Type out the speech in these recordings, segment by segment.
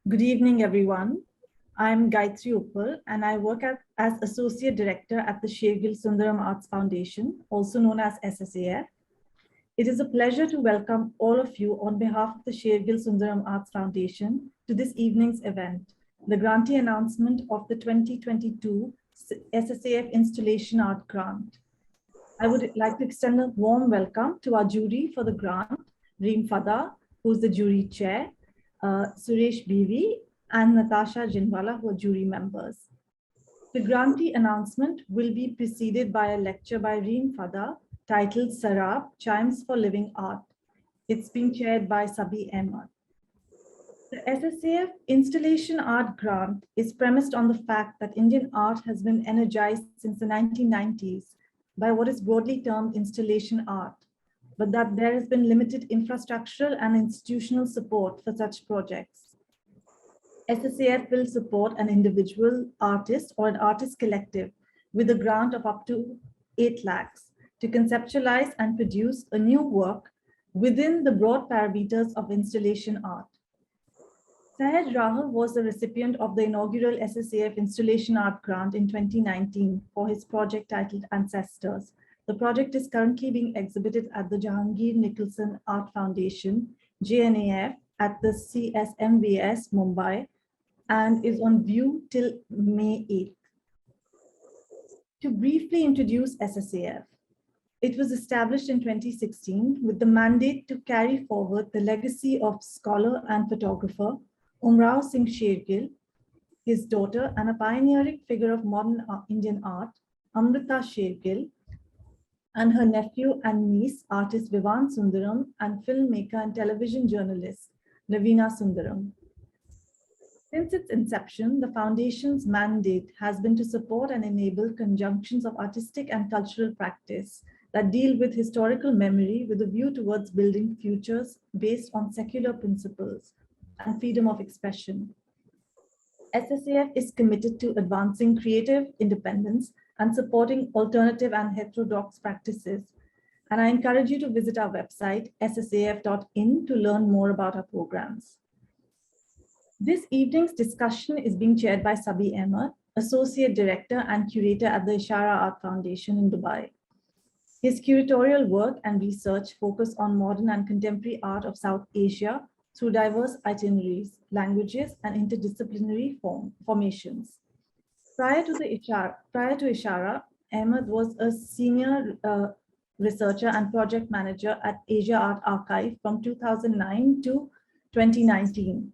Good evening, everyone. I'm Gayatri Uppal, and I work as Associate Director at the Sher-Gil Sundaram Arts Foundation, also known as SSAF. It is a pleasure to welcome all of you on behalf of the Sher-Gil Sundaram Arts Foundation to this evening's event, the grantee announcement of the 2022 SSAF Installation Art Grant. I would like to extend a warm welcome to our jury for the grant, Reem Fadda, who's the jury chair, Suresh Bivi, and Natasha Jinwala, who are jury members. The grantee announcement will be preceded by a lecture by Reem Fadda titled Sarab, Chimes for Living Art. It's being chaired by Sabih, Ahmed. The SSAF Installation Art Grant is premised on the fact that Indian art has been energized since the 1990s by what is broadly termed installation art, but that there has been limited infrastructural and institutional support for such projects. SSAF will support an individual artist or an artist collective with a grant of up to 8 lakhs to conceptualize and produce a new work within the broad parameters of installation art. Fahad Rahul was the recipient of the inaugural SSAF Installation Art Grant in 2019 for his project titled Ancestors. The project is currently being exhibited at the Jahangir Nicholson Art Foundation, JNAF, at the CSMVS, Mumbai, and is on view till May 8th. To briefly introduce SSAF, it was established in 2016 with the mandate to carry forward the legacy of scholar and photographer Umrao Singh Sher-Gil, his daughter and a pioneering figure of modern Indian art, Amrita Sher-Gil, and her nephew and niece, artist Vivan Sundaram, and filmmaker and television journalist Navina Sundaram. Since its inception, the Foundation's mandate has been to support and enable conjunctions of artistic and cultural practice that deal with historical memory with a view towards building futures based on secular principles and freedom of expression. SSAF is committed to advancing creative independence and supporting alternative and heterodox practices. And I encourage you to visit our website, ssaf.in, to learn more about our programs. This evening's discussion is being chaired by Sabih, Ahmed, Associate Director and Curator at the Ishara Art Foundation in Dubai. His curatorial work and research focus on modern and contemporary art of South Asia through diverse itineraries, languages, and interdisciplinary formations. Prior to Ishara, Ahmed was a senior researcher and project manager at Asia Art Archive from 2009 to 2019,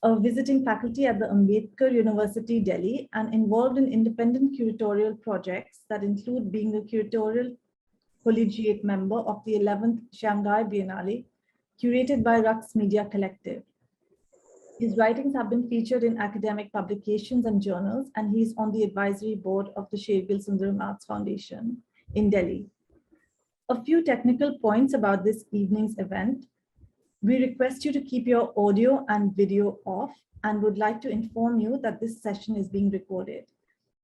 a visiting faculty at the Ambedkar University, Delhi, and involved in independent curatorial projects that include being a curatorial collegiate member of the 11th Shanghai Biennale, curated by Rux Media Collective. His writings have been featured in academic publications and journals, and he's on the advisory board of the Sher-Gil Sundaram Arts Foundation in Delhi. A few technical points about this evening's event. We request you to keep your audio and video off and would like to inform you that this session is being recorded.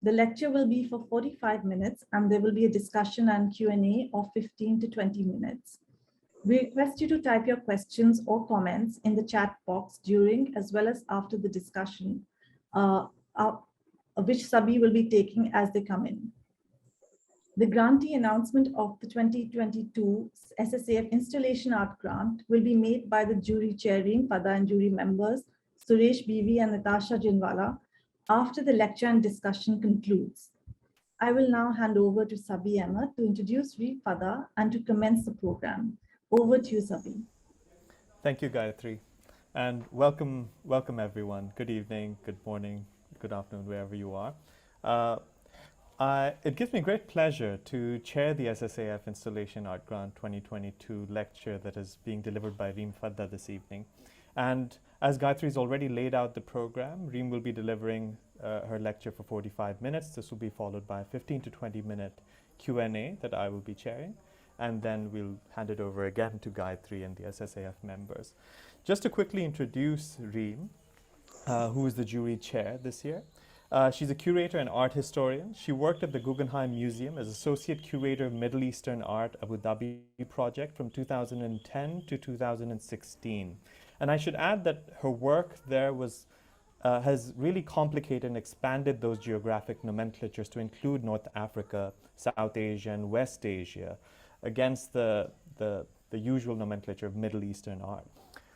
The lecture will be for 45 minutes and there will be a discussion and Q&A of 15 to 20 minutes. We request you to type your questions or comments in the chat box during as well as after the discussion, which Sabih will be taking as they come in. The grantee announcement of the 2022 SSAF Installation Art Grant will be made by the jury chair, Reem Fadda, and jury members, Suresh Bivi and Natasha Jinwala, after the lecture and discussion concludes. I will now hand over to Sabih Ahmed to introduce Reem Fadda and to commence the program. Over to you, Sabih. Thank you, Gayatri. And welcome everyone. Good evening, good morning, good afternoon, wherever you are. It gives me great pleasure to chair the SSAF Installation Art Grant 2022 lecture that is being delivered by Reem Fadda this evening. And as Gayatri has already laid out the program, Reem will be delivering her lecture for 45 minutes. This will be followed by a 15 to 20 minute Q&A that I will be chairing. And then we'll hand it over again to Gayatri and the SSAF members. Just to quickly introduce Reem, who is the jury chair this year. She's a curator and art historian. She worked at the Guggenheim Museum as Associate Curator of Middle Eastern Art Abu Dhabi project from 2010 to 2016. And I should add that her work there has really complicated and expanded those geographic nomenclatures to include North Africa, South Asia, and West Asia, against the usual nomenclature of Middle Eastern art.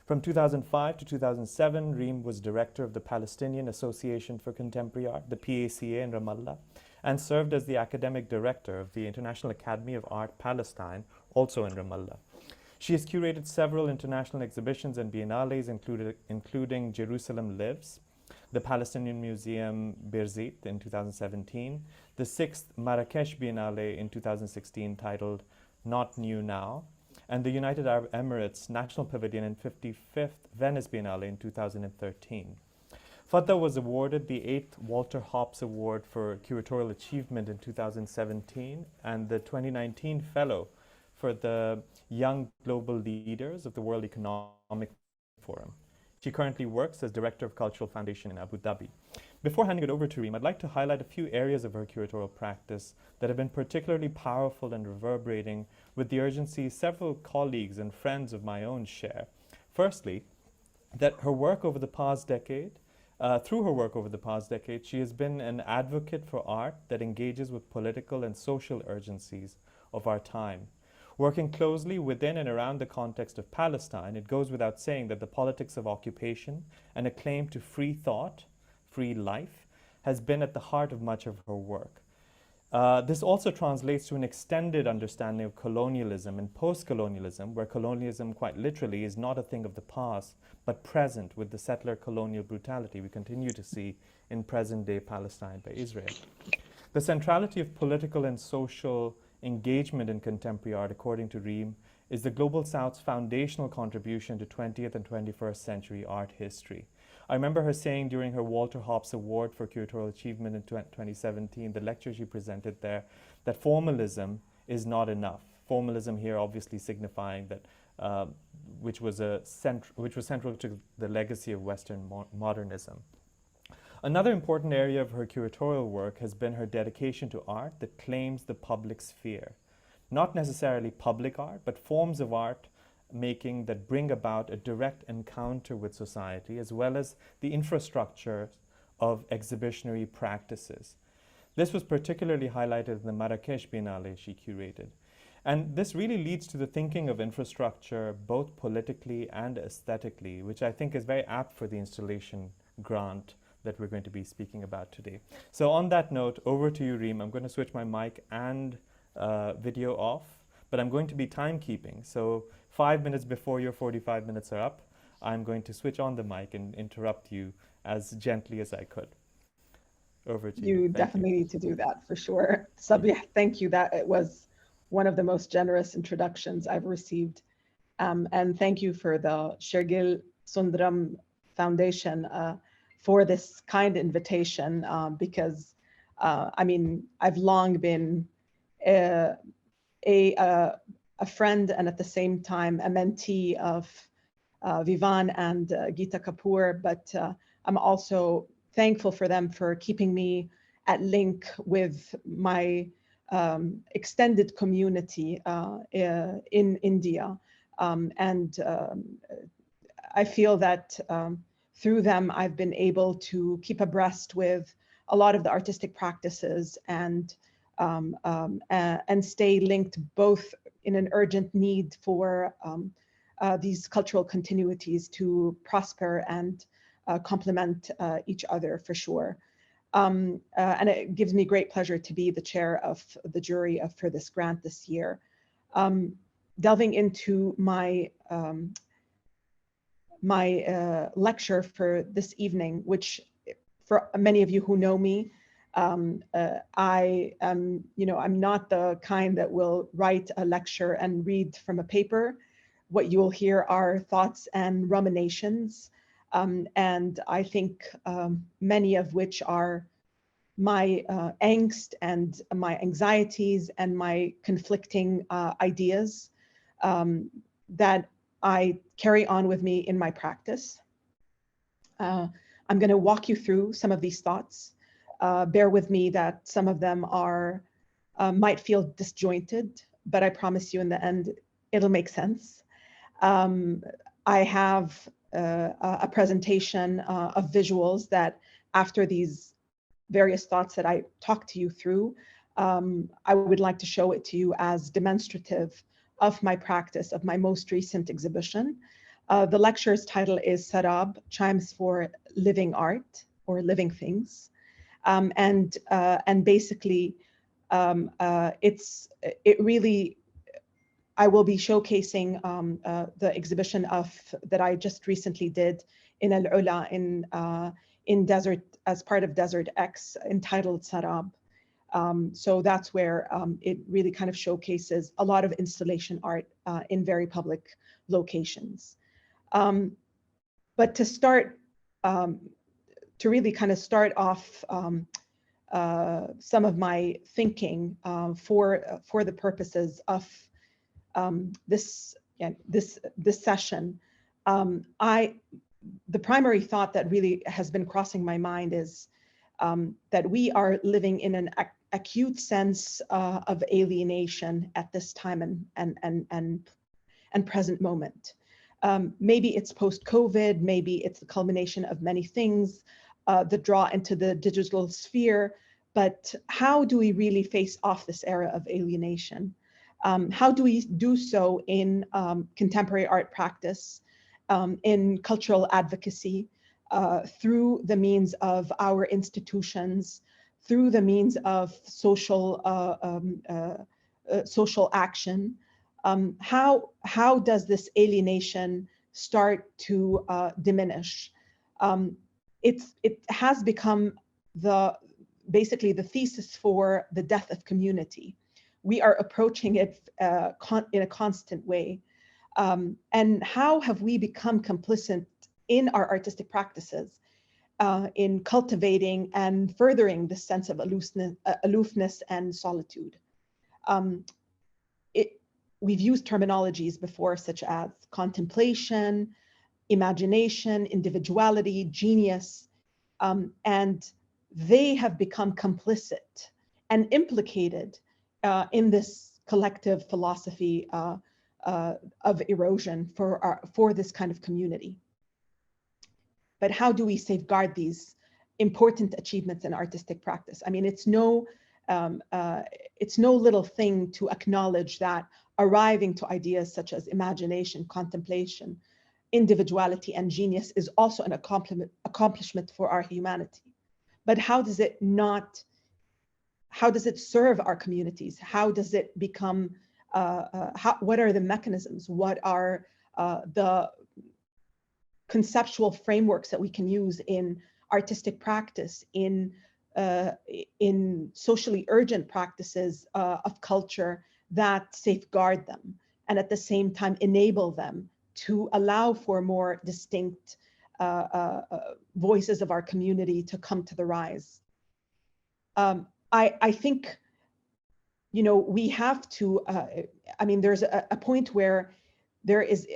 From 2005 to 2007, Reem was director of the Palestinian Association for Contemporary Art, the PACA in Ramallah, and served as the academic director of the International Academy of Art Palestine, also in Ramallah. She has curated several international exhibitions and biennales, including Jerusalem Lives, the Palestinian Museum Birzeit in 2017, the 6th Marrakesh Biennale in 2016 titled Not New Now, and the United Arab Emirates National Pavilion and 55th Venice Biennale in 2013. Fadda was awarded the 8th Walter Hopps Award for Curatorial Achievement in 2017 and the 2019 Fellow for the Young Global Leaders of the World Economic Forum. She currently works as Director of Cultural Foundation in Abu Dhabi. Before handing it over to Reem, I'd like to highlight a few areas of her curatorial practice that have been particularly powerful and reverberating with the urgency several colleagues and friends of my own share. Firstly, that her work over the past decade, through her work over the past decade, she has been an advocate for art that engages with political and social urgencies of our time. Working closely within and around the context of Palestine, it goes without saying that the politics of occupation and a claim to free thought, free life, has been at the heart of much of her work. This also translates to an extended understanding of colonialism and postcolonialism, where colonialism quite literally is not a thing of the past, but present with the settler colonial brutality we continue to see in present-day Palestine by Israel. The centrality of political and social engagement in contemporary art, according to Reem, is the Global South's foundational contribution to 20th and 21st century art history. I remember her saying during her Walter Hopps Award for Curatorial Achievement in 2017, the lecture she presented there, that formalism is not enough. Formalism here obviously signifying that, which was central to the legacy of Western modernism. Another important area of her curatorial work has been her dedication to art that claims the public sphere. Not necessarily public art, but forms of art making that bring about a direct encounter with society, as well as the infrastructure of exhibitionary practices. This was particularly highlighted in the Marrakesh Biennale she curated. And this really leads to the thinking of infrastructure both politically and aesthetically, which I think is very apt for the installation grant that we're going to be speaking about today. So on that note, over to you, Reem. I'm going to switch my mic and video off, but I'm going to be timekeeping. So 5 minutes before your 45 minutes are up, I'm going to switch on the mic and interrupt you as gently as I could. Over to you. You definitely need to do that for sure. Sabih, thank you. That it was one of the most generous introductions I've received. And thank you for the Sher-Gil Sundaram Foundation for this kind invitation, because I mean, I've long been a friend and at the same time a mentee of Vivan and Geeta Kapoor, but I'm also thankful for them for keeping me at link with my extended community in India. And I feel that through them, I've been able to keep abreast with a lot of the artistic practices and stay linked both in an urgent need for these cultural continuities to prosper and complement each other for sure. And it gives me great pleasure to be the chair of the jury for this grant this year. Delving into my lecture for this evening, which for many of you who know me, I am, I'm not the kind that will write a lecture and read from a paper. What you will hear are thoughts and ruminations, and I think many of which are my angst and my anxieties and my conflicting ideas that I carry on with me in my practice. I'm going to walk you through some of these thoughts. Bear with me that some of them are might feel disjointed, but I promise you in the end, it'll make sense. I have a presentation of visuals that, after these various thoughts that I talked to you through, I would like to show it to you as demonstrative of my practice, of my most recent exhibition. The lecture's title is Sarab, Chimes for Living Art or Living Things. And basically, it really, I will be showcasing the exhibition that I just recently did in Al-Ula in Desert, as part of Desert X, entitled Sarab. So that's where it really kind of showcases a lot of installation art in very public locations. But to start, to really kind of start off some of my thinking for the purposes of this session, the primary thought that really has been crossing my mind is that we are living in an acute sense of alienation at this time and present moment. Maybe it's post-COVID, maybe it's the culmination of many things, the draw into the digital sphere, but how do we really face off this era of alienation? How do we do so in contemporary art practice, in cultural advocacy, through the means of our institutions, through the means of social action? How does this alienation start to diminish? It has become basically the thesis for the death of community. We are approaching it in a constant way. And how have we become complicit in our artistic practices in cultivating and furthering this sense of aloofness and solitude? We've used terminologies before, such as contemplation, imagination, individuality, genius, and they have become complicit and implicated in this collective philosophy of erosion for this kind of community. But how do we safeguard these important achievements in artistic practice? I mean, it's no little thing to acknowledge that arriving to ideas such as imagination, contemplation, individuality, and genius is also an accomplishment for our humanity. But how does it serve our communities? How does it become, what are the mechanisms? What are the conceptual frameworks that we can use in artistic practice, in socially urgent practices of culture that safeguard them and at the same time enable them to allow for more distinct voices of our community to come to the rise? I think, you know, we have to, I mean, there's a point where there is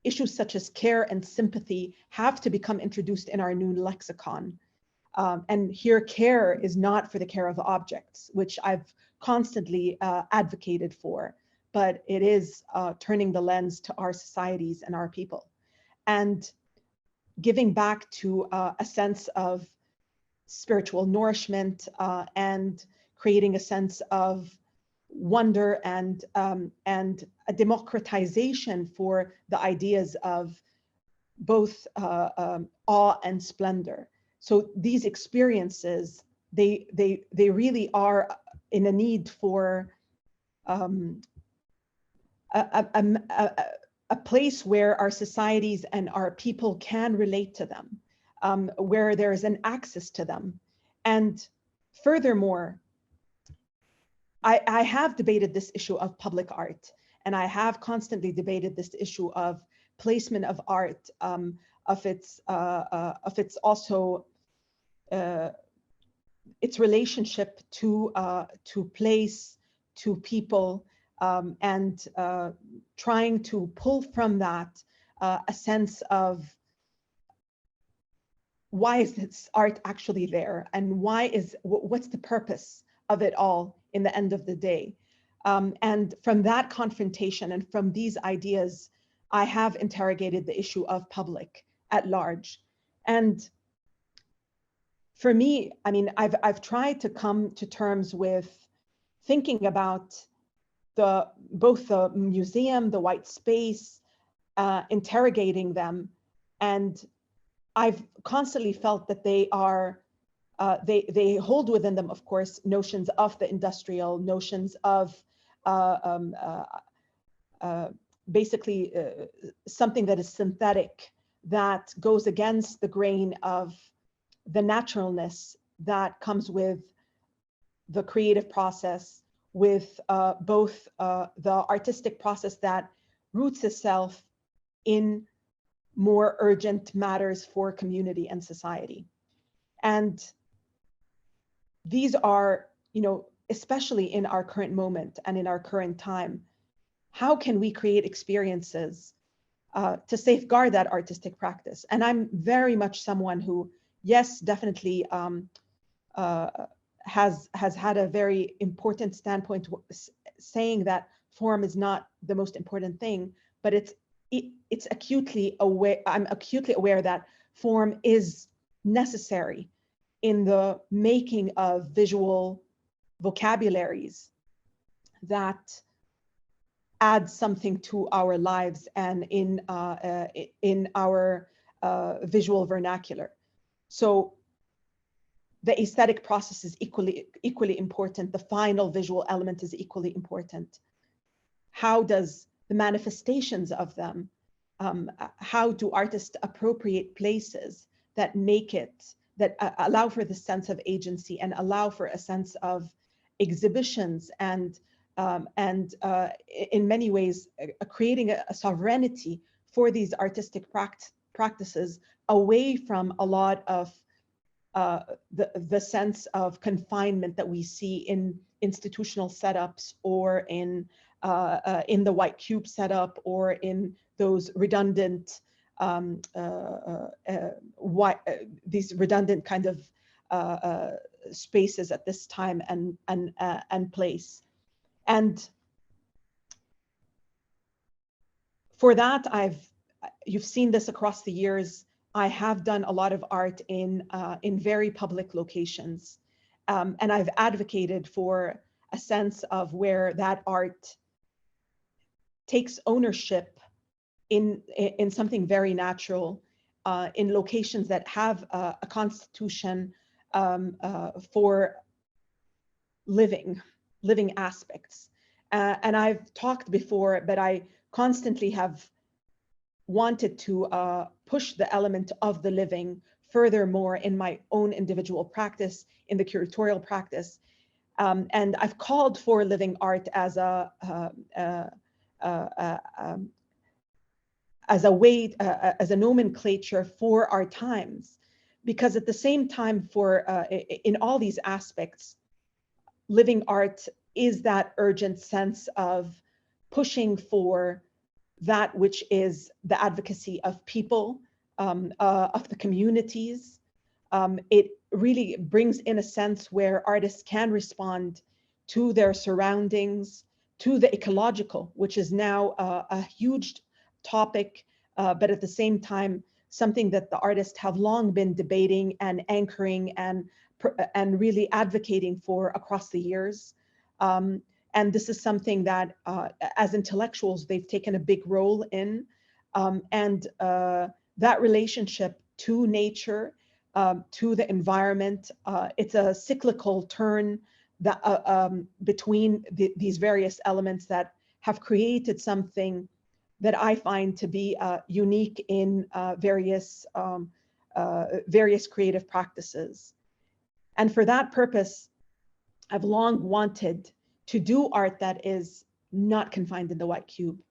issues such as care and sympathy have to become introduced in our new lexicon. And here, care is not for the care of objects, which I've constantly advocated for, but it is turning the lens to our societies and our people, and giving back to a sense of spiritual nourishment and creating a sense of wonder and a democratization for the ideas of both awe and splendor. So these experiences, they really are in a need for a place where our societies and our people can relate to them, where there is an access to them. And furthermore, I have debated this issue of public art, and I have constantly debated this issue of placement of art, of its also its relationship to place, to people, and trying to pull from that a sense of why is this art actually there, and what's the purpose of it all in the end of the day. And from that confrontation and from these ideas, I have interrogated the issue of public at large. And for me, I mean, I've tried to come to terms with thinking about both the museum, the white space, interrogating them. And I've constantly felt that they are, they hold within them, of course, notions of the industrial, notions of basically something that is synthetic, that goes against the grain of the naturalness that comes with the creative process, with both the artistic process that roots itself in more urgent matters for community and society. And these are, you know, especially in our current moment and in our current time, how can we create experiences to safeguard that artistic practice? And I'm very much someone who, yes, definitely has had a very important standpoint saying that form is not the most important thing, but it's acutely aware, I'm acutely aware that form is necessary in the making of visual vocabularies that add something to our lives and in our visual vernacular. So the aesthetic process is equally important. The final visual element is equally important. How does the manifestations of them, how do artists appropriate places that make it, that allow for the sense of agency and allow for a sense of exhibitions and in many ways creating a sovereignty for these artistic practices away from a lot of the sense of confinement that we see in institutional setups or in the white cube setup or in those redundant these redundant kind of spaces at this time and place. And for that, you've seen this across the years. I have done a lot of art in very public locations, and I've advocated for a sense of where that art takes ownership in something very natural, in locations that have a constitution for living aspects. And I've talked before, but I constantly have wanted to push the element of the living furthermore in my own individual practice, in the curatorial practice. And I've called for living art as a way, as a nomenclature for our times, because at the same time, in all these aspects, living art is that urgent sense of pushing for that which is the advocacy of people, of the communities. It really brings in a sense where artists can respond to their surroundings, to the ecological, which is now a huge topic, but at the same time, something that the artists have long been debating and anchoring and really advocating for across the years. And this is something that as intellectuals, they've taken a big role in. And that relationship to nature, to the environment, it's a cyclical turn that, between these various elements that have created something that I find to be unique in various creative practices. And for that purpose, I've long wanted to do art that is not confined in the white cube,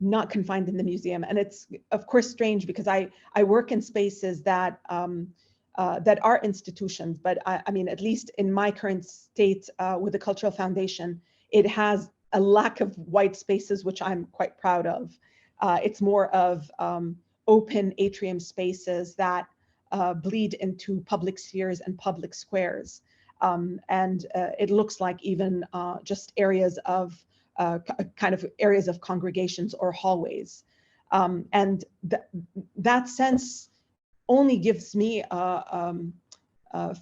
not confined in the museum. And it's of course strange because I work in spaces that are institutions, but I mean, at least in my current state with the Cultural Foundation, it has a lack of white spaces, which I'm quite proud of. It's more of open atrium spaces that bleed into public spheres and public squares. And it looks like even just areas of kind of areas of congregations or hallways. And that sense only gives me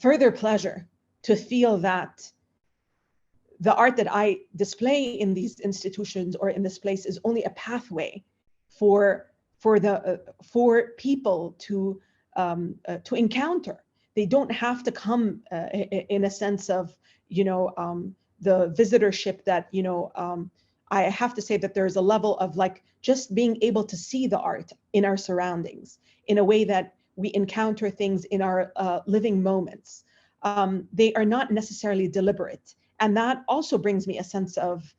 further pleasure to feel that the art that I display in these institutions or in this place is only a pathway for people to encounter. They don't have to come in a sense of, the visitorship that, I have to say that there's a level of like just being able to see the art in our surroundings in a way that we encounter things in our living moments. They are not necessarily deliberate. And that also brings me a sense of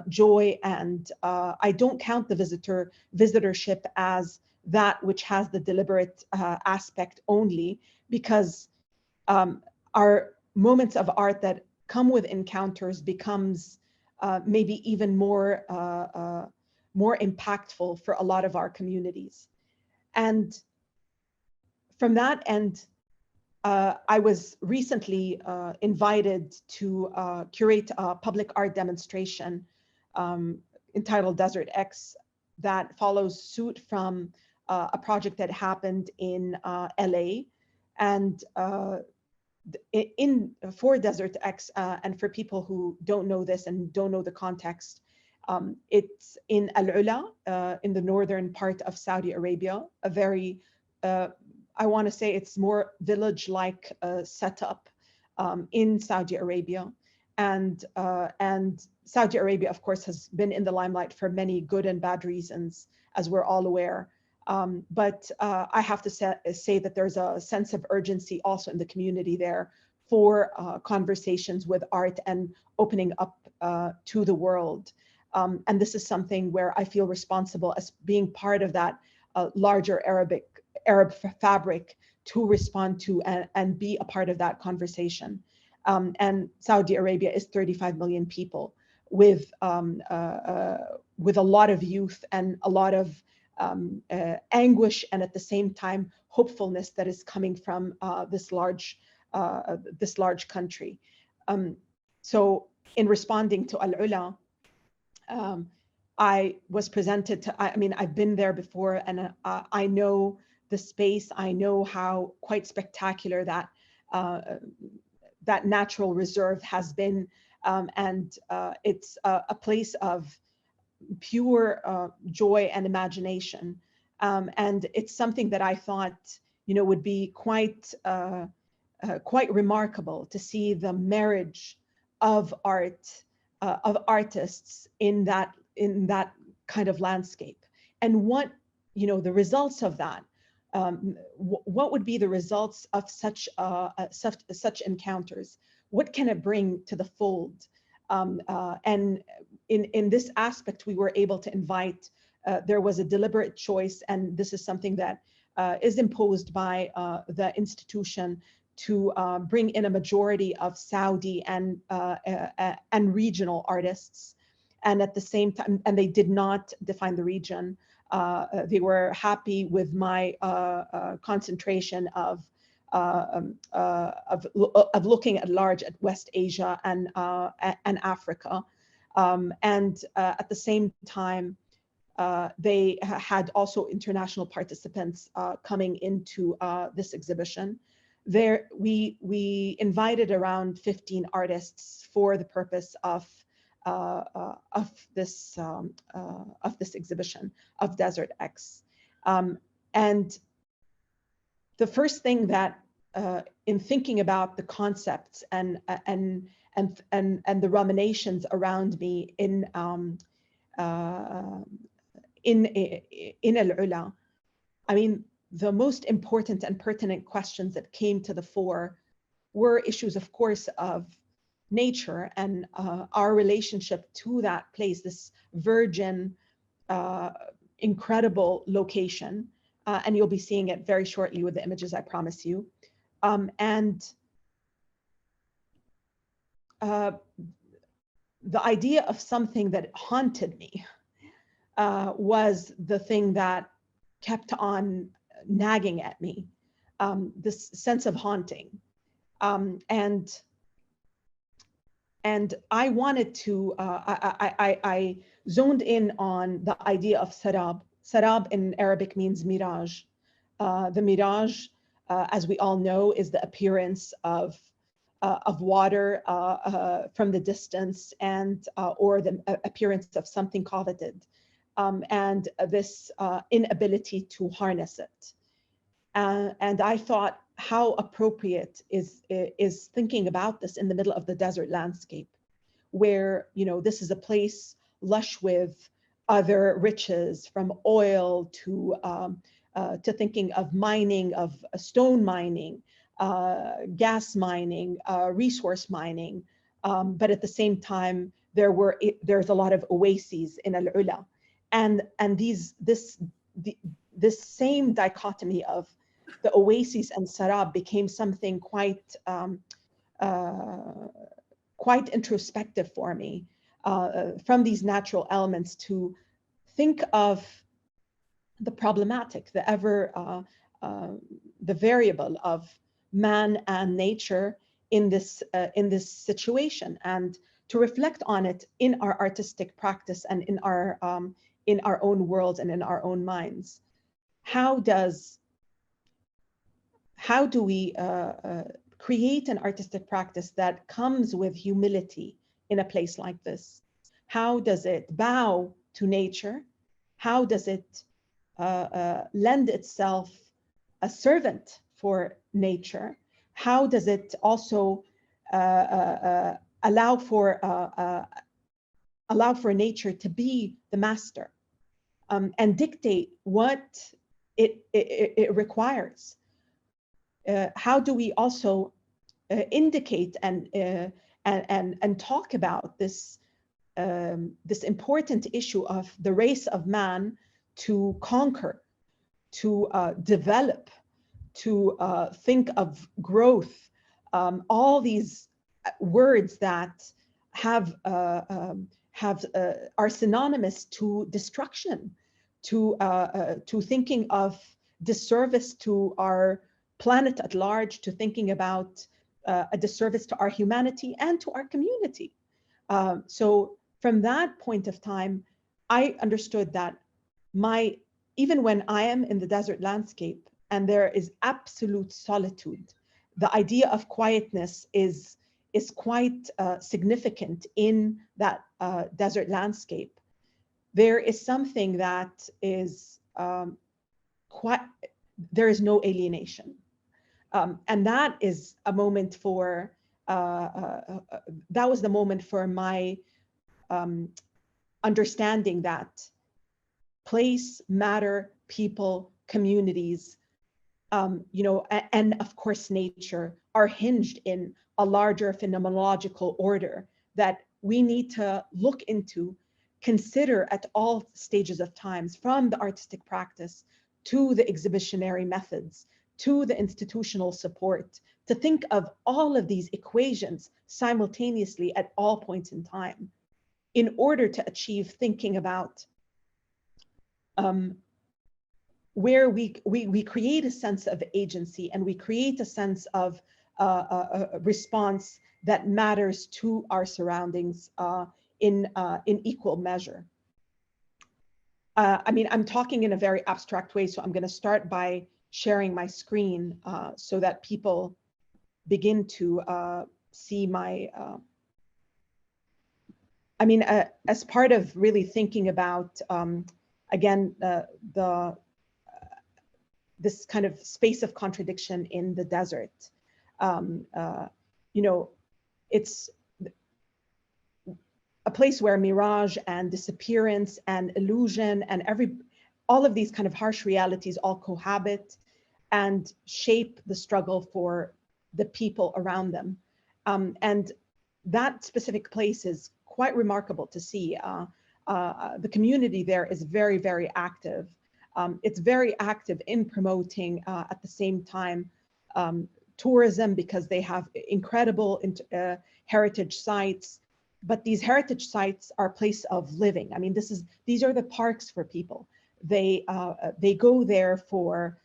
joy. And I don't count the visitorship as that which has the deliberate aspect only, because our moments of art that come with encounters becomes maybe even more impactful for a lot of our communities. And from that end, I was recently invited to curate a public art demonstration entitled Desert X that follows suit from a project that happened in LA. And for Desert X, and for people who don't know this and don't know the context, it's in Al-Ula, in the northern part of Saudi Arabia, a very I want to say it's more village-like setup in Saudi Arabia. And Saudi Arabia, of course, has been in the limelight for many good and bad reasons, as we're all aware. But I have to say that there's a sense of urgency also in the community there for conversations with art and opening up to the world. And this is something where I feel responsible as being part of that larger Arab fabric to respond to and be a part of that conversation. And Saudi Arabia is 35 million people with a lot of youth and a lot of anguish, and at the same time hopefulness that is coming from this large country. So in responding to Al-Ula, I was presented to, I've been there before, and I know the space. I know how quite spectacular that that natural reserve has been, and it's a place of pure joy and imagination, and it's something that I thought would be quite remarkable to see the marriage of art, of artists in that kind of landscape, and what the results of that. What would be the results of such encounters? What can it bring to the fold? And in this aspect, we were able to invite. There was a deliberate choice, and this is something that is imposed by the institution to bring in a majority of Saudi and regional artists, and at the same time, and they did not define the region. They were happy with my concentration of looking at large at West Asia and Africa, and at the same time, they had also international participants coming into this exhibition. There, we invited around 15 artists for the purpose of this exhibition of Desert X, and the first thing that, in thinking about the concepts and the ruminations around me in Al-Ula, the most important and pertinent questions that came to the fore were issues, of course, of nature and our relationship to that place, this virgin, incredible location. And you'll be seeing it very shortly with the images, I promise you. And the idea of something that haunted me was the thing that kept on nagging at me, this sense of haunting. And I wanted to, I zoned in on the idea of sarab, Sarab in Arabic means mirage. The mirage, as we all know, is the appearance of water from the distance, and or the appearance of something coveted, and this inability to harness it. And I thought, how appropriate is thinking about this in the middle of the desert landscape, where, you know, this is a place lush with other riches, from oil to thinking of mining, of stone mining, gas mining, resource mining, but at the same time there's a lot of oases in Al-Ula, and this same dichotomy of the oases and Sarab became something quite introspective for me, from these natural elements to think of the problematic, the variable of man and nature in this situation, and to reflect on it in our artistic practice and in our own worlds and in our own minds. How do we create an artistic practice that comes with humility in a place like this? How does it bow to nature? How does it lend itself a servant for nature? How does it also allow for nature to be the master, and dictate what it requires? How do we also indicate and talk about this important issue of the race of man to conquer, to develop, to think of growth, all these words that are synonymous to destruction, to thinking of disservice to our planet at large, to thinking about a disservice to our humanity and to our community. So from that point of time, I understood that even when I am in the desert landscape and there is absolute solitude, the idea of quietness is quite significant in that desert landscape. There is something that is there is no alienation. And that is a moment for, that was the moment for my understanding that place, matter, people, communities, you know, and of course nature are hinged in a larger phenomenological order that we need to look into, consider at all stages of times, from the artistic practice to the exhibitionary methods, to the institutional support, to think of all of these equations simultaneously at all points in time in order to achieve thinking about where we create a sense of agency, and we create a sense of a response that matters to our surroundings in equal measure. I mean, I'm talking in a very abstract way, so I'm going to start by sharing my screen so that people begin to see my, I mean, as part of really thinking about, again, this kind of space of contradiction in the desert. You know, it's a place where mirage and disappearance and illusion and all of these kind of harsh realities all cohabit and shape the struggle for the people around them. And that specific place is quite remarkable to see. The community there is very, very active. It's very active in promoting at the same time tourism, because they have incredible heritage sites. But these heritage sites are a place of living. I mean, these are the parks for people. They go there for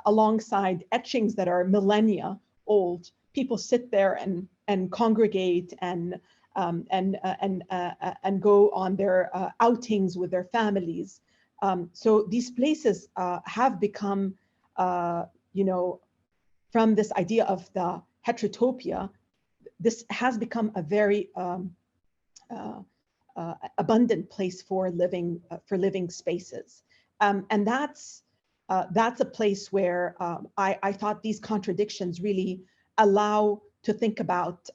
alongside etchings that are millennia old. People sit there and congregate and go on their outings with their families. So these places have become, you know, from this idea of the heterotopia, this has become a very abundant place for living spaces, and that's a place where I thought these contradictions really allow to think about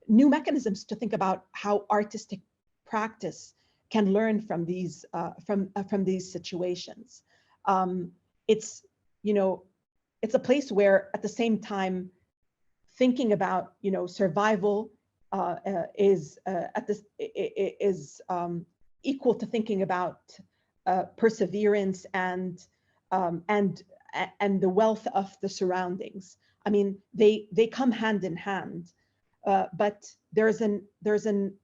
new mechanisms to think about how artistic practice can learn from these situations. It's, you know, it's a place where at the same time thinking about, you know, survival is equal to thinking about perseverance and the wealth of the surroundings. I mean, they come hand in hand, but there's a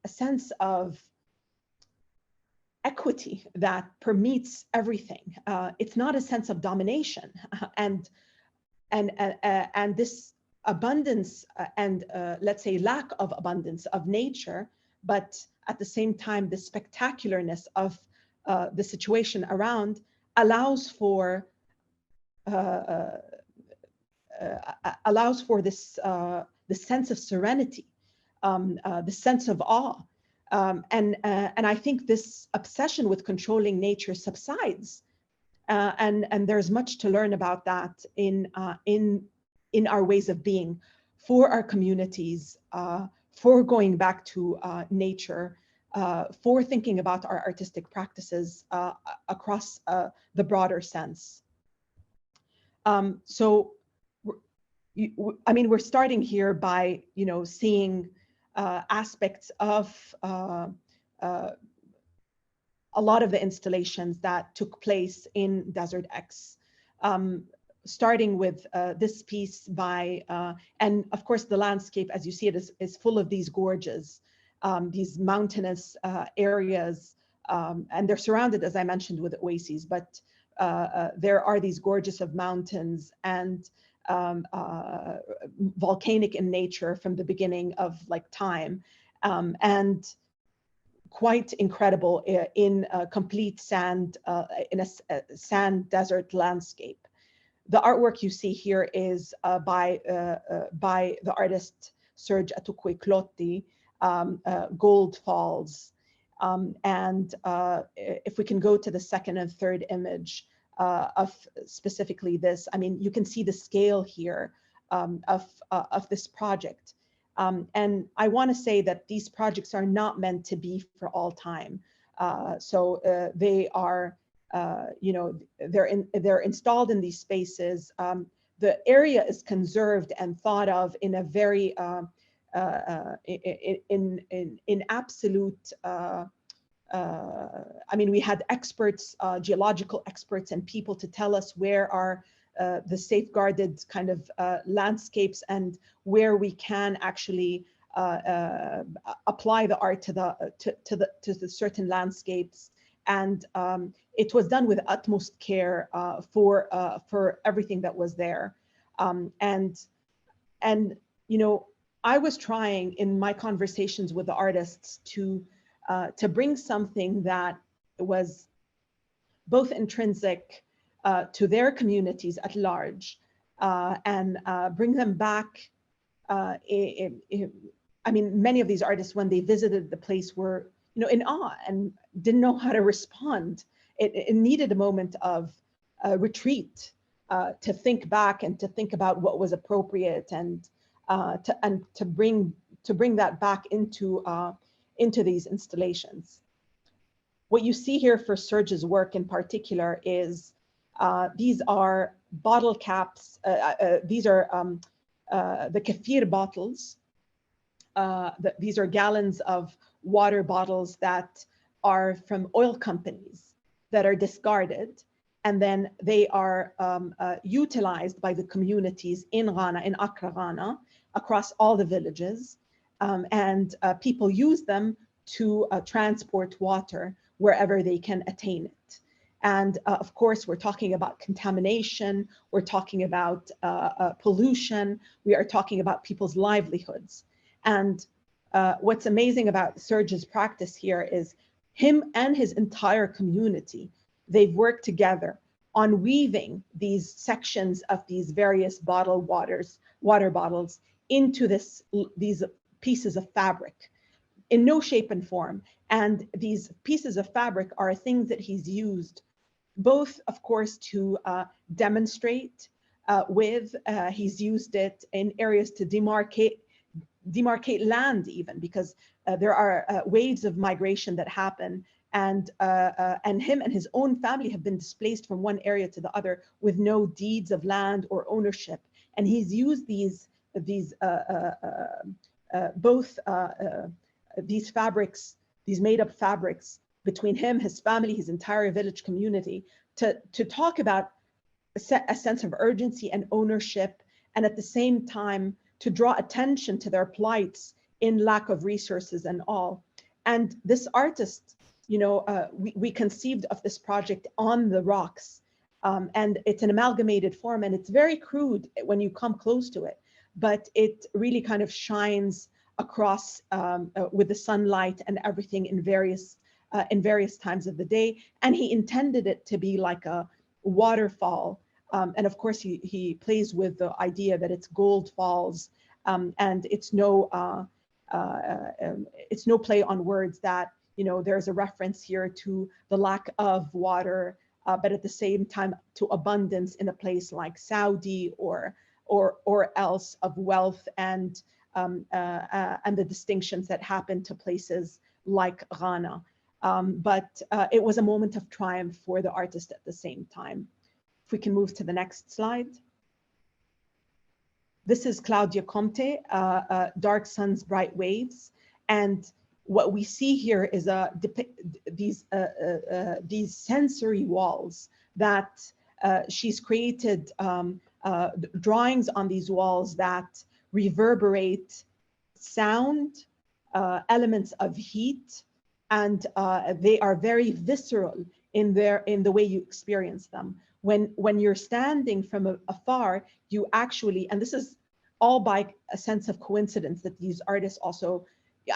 sense of equity that permeates everything. It's not a sense of domination, and this abundance and let's say lack of abundance of nature, but at the same time the spectacularness of the situation around allows for this the sense of serenity, the sense of awe, and I think this obsession with controlling nature subsides, and there's much to learn about that in our ways of being, for our communities, for going back to nature, for thinking about our artistic practices across the broader sense. So, I mean, we're starting here by, you know, seeing aspects of a lot of the installations that took place in Desert X. Starting with this piece by, and of course the landscape, as you see it, is full of these gorges, these mountainous areas, and they're surrounded, as I mentioned, with oases, but there are these gorges of mountains and volcanic in nature from the beginning of like time, and quite incredible in a complete sand, in a sand desert landscape. The artwork you see here is by the artist Serge Atukwe-Clotti, Gold Falls. And if we can go to the second and third image of specifically this, I mean, you can see the scale here of this project. And I want to say that these projects are not meant to be for all time. So they are, you know, they're installed in these spaces. The area is conserved and thought of in a very in absolute. I mean, we had experts, geological experts, and people to tell us where are the safeguarded kind of landscapes and where we can actually apply the art to the certain landscapes. And it was done with utmost care for everything that was there. And you know, I was trying in my conversations with the artists to bring something that was both intrinsic to their communities at large, and bring them back. I mean, many of these artists, when they visited the place, were, you know, in awe and didn't know how to respond. It needed a moment of retreat to think back and to think about what was appropriate, and to bring that back into these installations. What you see here for Serge's work in particular is these are bottle caps. These are the kefir bottles. These are gallons of water bottles that are from oil companies that are discarded, and then they are utilized by the communities in Ghana, in Accra, Ghana, across all the villages, and people use them to transport water wherever they can attain it. And of course, we're talking about contamination, we're talking about pollution, we are talking about people's livelihoods. And what's amazing about Serge's practice here is him and his entire community, they've worked together on weaving these sections of these various bottled water bottles into these pieces of fabric in no shape and form. And these pieces of fabric are things that he's used both, of course, to demonstrate with. He's used it in areas to demarcate land, even because there are waves of migration that happen, and him and his own family have been displaced from one area to the other with no deeds of land or ownership. And he's used these fabrics, these made-up fabrics, between him, his family, his entire village community, to talk about a sense of urgency and ownership, and at the same time to draw attention to their plights in lack of resources and all. And this artist, we conceived of this project on the rocks, and it's an amalgamated form, and it's very crude when you come close to it, but it really kind of shines across with the sunlight and everything in various times of the day. And he intended it to be like a waterfall. And of course, he plays with the idea that it's gold falls, and it's no play on words that, there's a reference here to the lack of water, but at the same time to abundance in a place like Saudi or else of wealth, and the distinctions that happen to places like Ghana. But it was a moment of triumph for the artist at the same time. If we can move to the next slide. This is Claudia Conte, Dark Suns, Bright Waves. And what we see here is these sensory walls that she's created, drawings on these walls that reverberate sound, elements of heat, and they are very visceral in the way you experience them. When you're standing from afar, you actually, and this is all by a sense of coincidence that these artists also,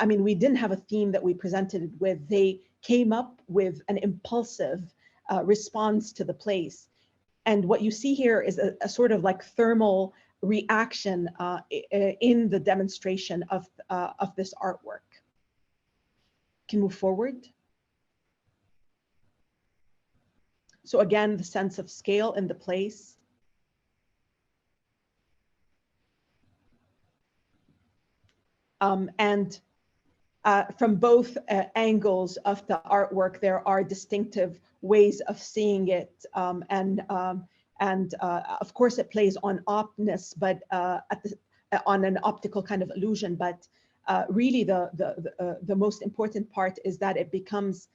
we didn't have a theme that we presented it with. They came up with an impulsive response to the place. And what you see here is a sort of like thermal reaction in the demonstration of this artwork. Can move forward. So again, the sense of scale in the place. And from both angles of the artwork, there are distinctive ways of seeing it. And of course, it plays on opness, but on an optical kind of illusion. But really, the most important part is that it becomes,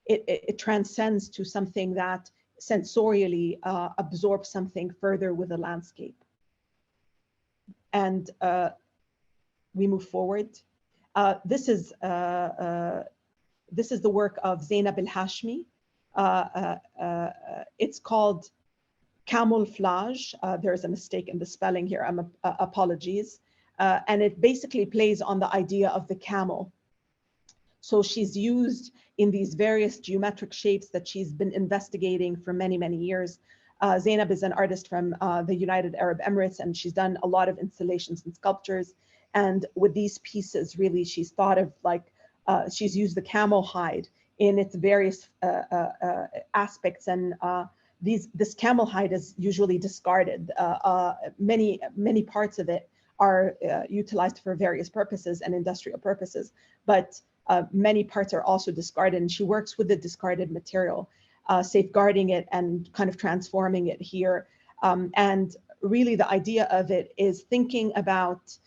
it transcends to something that sensorially absorbs something further with the landscape. And we move forward. This is the work of Zainab al-Hashmi. It's called Camoflage. There's a mistake in the spelling here. Apologies. And it basically plays on the idea of the camel. So she's used in these various geometric shapes that she's been investigating for many, many years. Zainab is an artist from the United Arab Emirates, and she's done a lot of installations and sculptures. And with these pieces, really, she's thought of like, she's used the camel hide in its various aspects. And this camel hide is usually discarded. Many parts of it are utilized for various purposes and industrial purposes, but many parts are also discarded. And she works with the discarded material, safeguarding it and kind of transforming it here. And really the idea of it is thinking about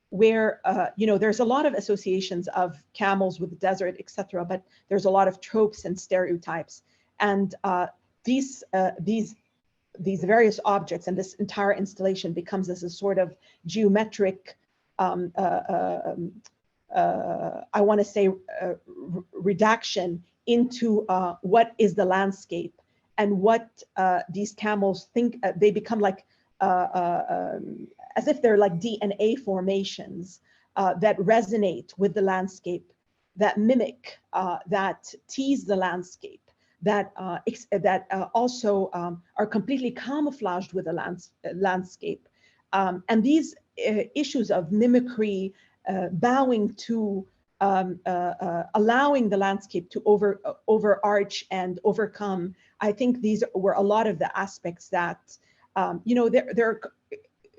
where, there's a lot of associations of camels with the desert, etc., but there's a lot of tropes and stereotypes. And these various objects and this entire installation becomes as a sort of geometric, I want to say, redaction into what is the landscape and what these camels think. They become like, as if they're like DNA formations that resonate with the landscape that mimic, that tease the landscape, that also are completely camouflaged with the landscape. And these issues of mimicry, bowing to, allowing the landscape to overarch and overcome, I think these were a lot of the aspects that,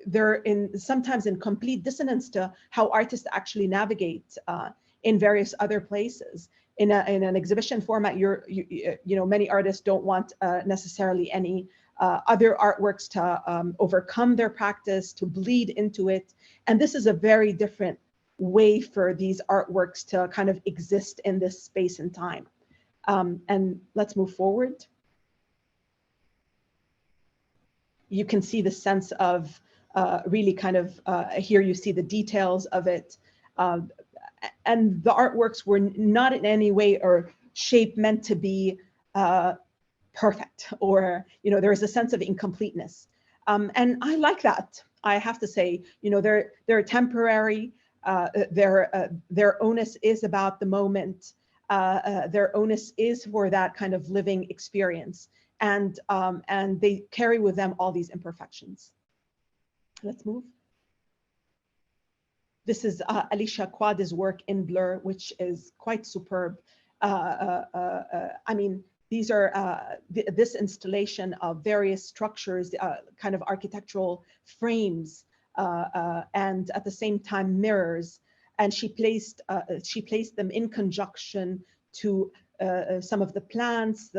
they're sometimes in complete dissonance to how artists actually navigate in various other places. In an exhibition format, many artists don't want necessarily any other artworks to overcome their practice, to bleed into it. And this is a very different way for these artworks to kind of exist in this space and time. And let's move forward. You can see the sense of really kind of, here you see the details of it. And the artworks were not in any way or shape meant to be perfect, or, there is a sense of incompleteness. And I like that. I have to say, they're temporary. Their onus is about the moment. Their onus is for that kind of living experience. And they carry with them all these imperfections. Let's move. This is Alicia Quad's work in Blur, which is quite superb. I mean, these are this installation of various structures, kind of architectural frames, and at the same time mirrors. And she placed them in conjunction to some of the plants,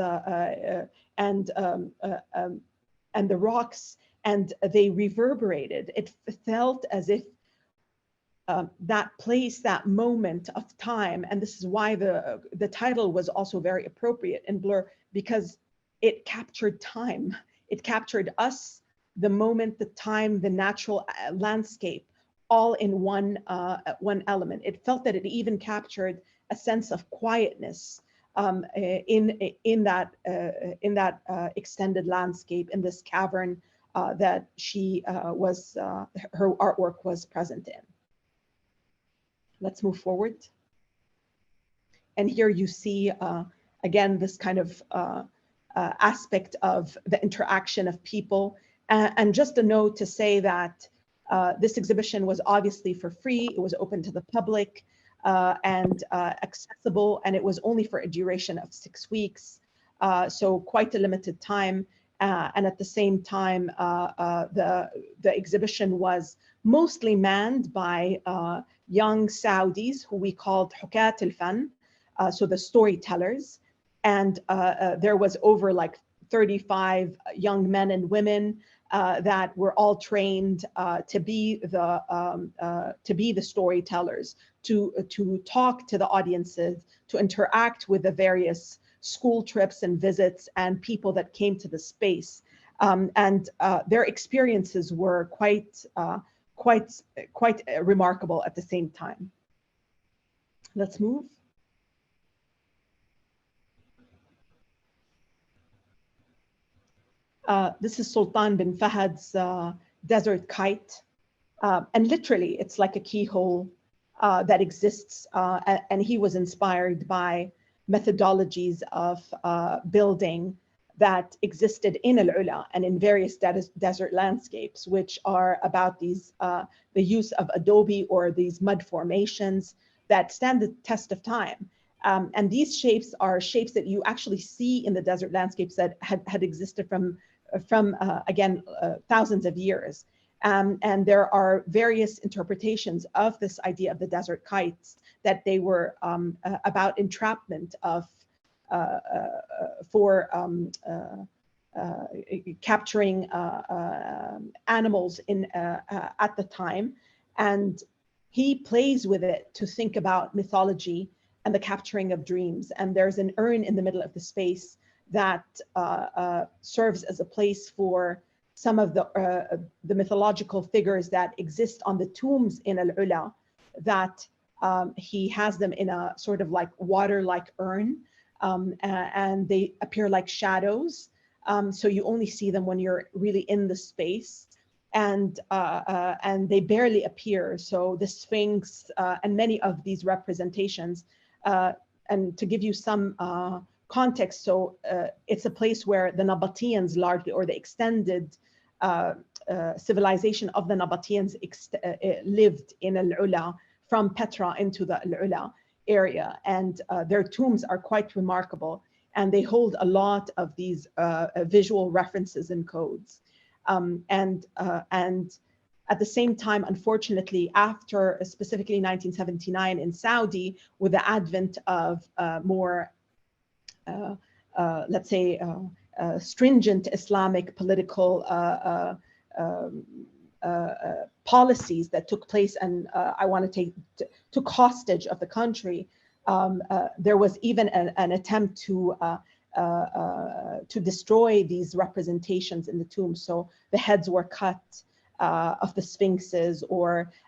and the rocks, and they reverberated. It felt as if that place, that moment of time, and this is why the title was also very appropriate in Blur, because it captured time. It captured us, the moment, the time, the natural landscape, all in one element. It felt that it even captured a sense of quietness in that extended landscape, in this cavern that she her artwork was present in. Let's move forward. And here you see, again, this kind of aspect of the interaction of people. And just a note to say that this exhibition was obviously for free. It was open to the public and accessible, and it was only for a duration of 6 weeks. So quite a limited time. And at the same time, the exhibition was mostly manned by young Saudis who we called Hukat al-Fan, so the storytellers. And there was over like 35 young men and women that were all trained to be the storytellers, to talk to the audiences, to interact with the various school trips and visits and people that came to the space. And their experiences were quite remarkable at the same time. Let's move. This is Sultan bin Fahad's desert kite. And literally, it's like a keyhole that exists. And he was inspired by methodologies of building that existed in Al-Ula and in various desert landscapes, which are about these, the use of adobe or these mud formations that stand the test of time. And these shapes are shapes that you actually see in the desert landscapes that had existed from again, thousands of years. And there are various interpretations of this idea of the desert kites, that they were about entrapment of for capturing animals at the time. And he plays with it to think about mythology and the capturing of dreams. And there's an urn in the middle of the space that serves as a place for some of the mythological figures that exist on the tombs in Al-Ula, that he has them in a sort of like water-like urn, and they appear like shadows. So you only see them when you're really in the space, and they barely appear. So the Sphinx and many of these representations And to give you some context, so it's a place where the Nabateans largely, or the extended civilization of the Nabateans lived in Al-Ula, from Petra into the Al-Ula area. And their tombs are quite remarkable. And they hold a lot of these visual references and codes. And at the same time, unfortunately, after specifically 1979 in Saudi, with the advent of more, let's say, stringent Islamic political policies that took place, and I want to took hostage of the country, there was even an attempt to destroy these representations in the tomb. So the heads were cut of the sphinxes,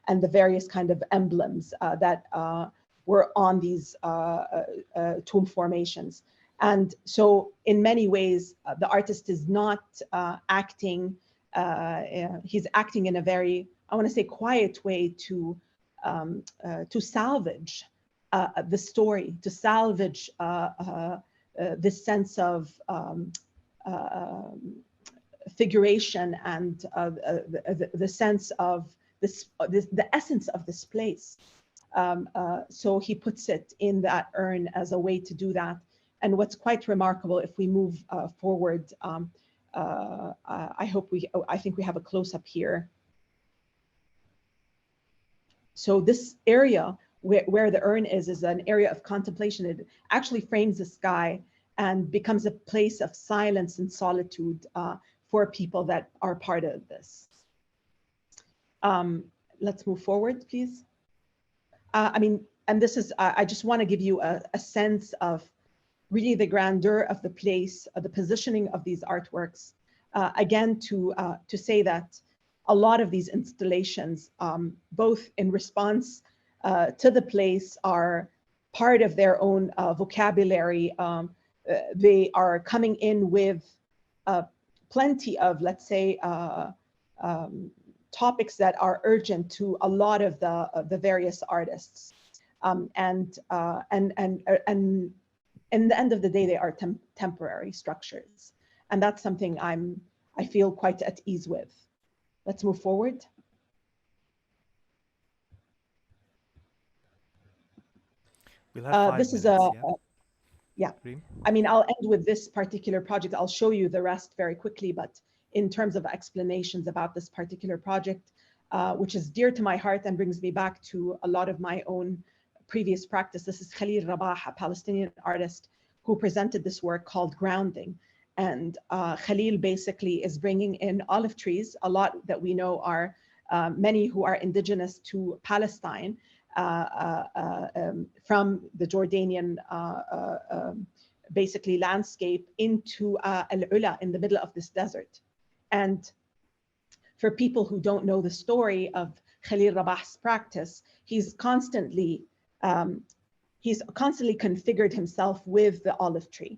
and the various kind of emblems that were on these tomb formations. And so in many ways, the artist is not acting, he's acting in a very, I want to say, quiet way to salvage the story, to salvage this sense of figuration and the sense of the essence of this place. So he puts it in that urn as a way to do that. And what's quite remarkable, if we move forward, I think we have a close-up here. So this area where the urn is an area of contemplation. It actually frames the sky and becomes a place of silence and solitude for people that are part of this. Let's move forward, please. And this is, I just want to give you a sense of really the grandeur of the place, the positioning of these artworks. Again, to say that a lot of these installations, both in response to the place, are part of their own vocabulary. They are coming in with plenty of, let's say, topics that are urgent to a lot of the various artists. And in the end of the day, they are temporary structures. And that's something I feel quite at ease with. Let's move forward. We'll have 5 this is minutes, yeah. Reem? I mean, I'll end with this particular project. I'll show you the rest very quickly, but in terms of explanations about this particular project, which is dear to my heart and brings me back to a lot of my own previous practice. This is Khalil Rabah, a Palestinian artist who presented this work called Grounding. And Khalil basically is bringing in olive trees, a lot that we know are many who are indigenous to Palestine, from the Jordanian basically landscape into Al-Ula, in the middle of this desert. And for people who don't know the story of Khalil Rabah's practice, he's constantly configured himself with the olive tree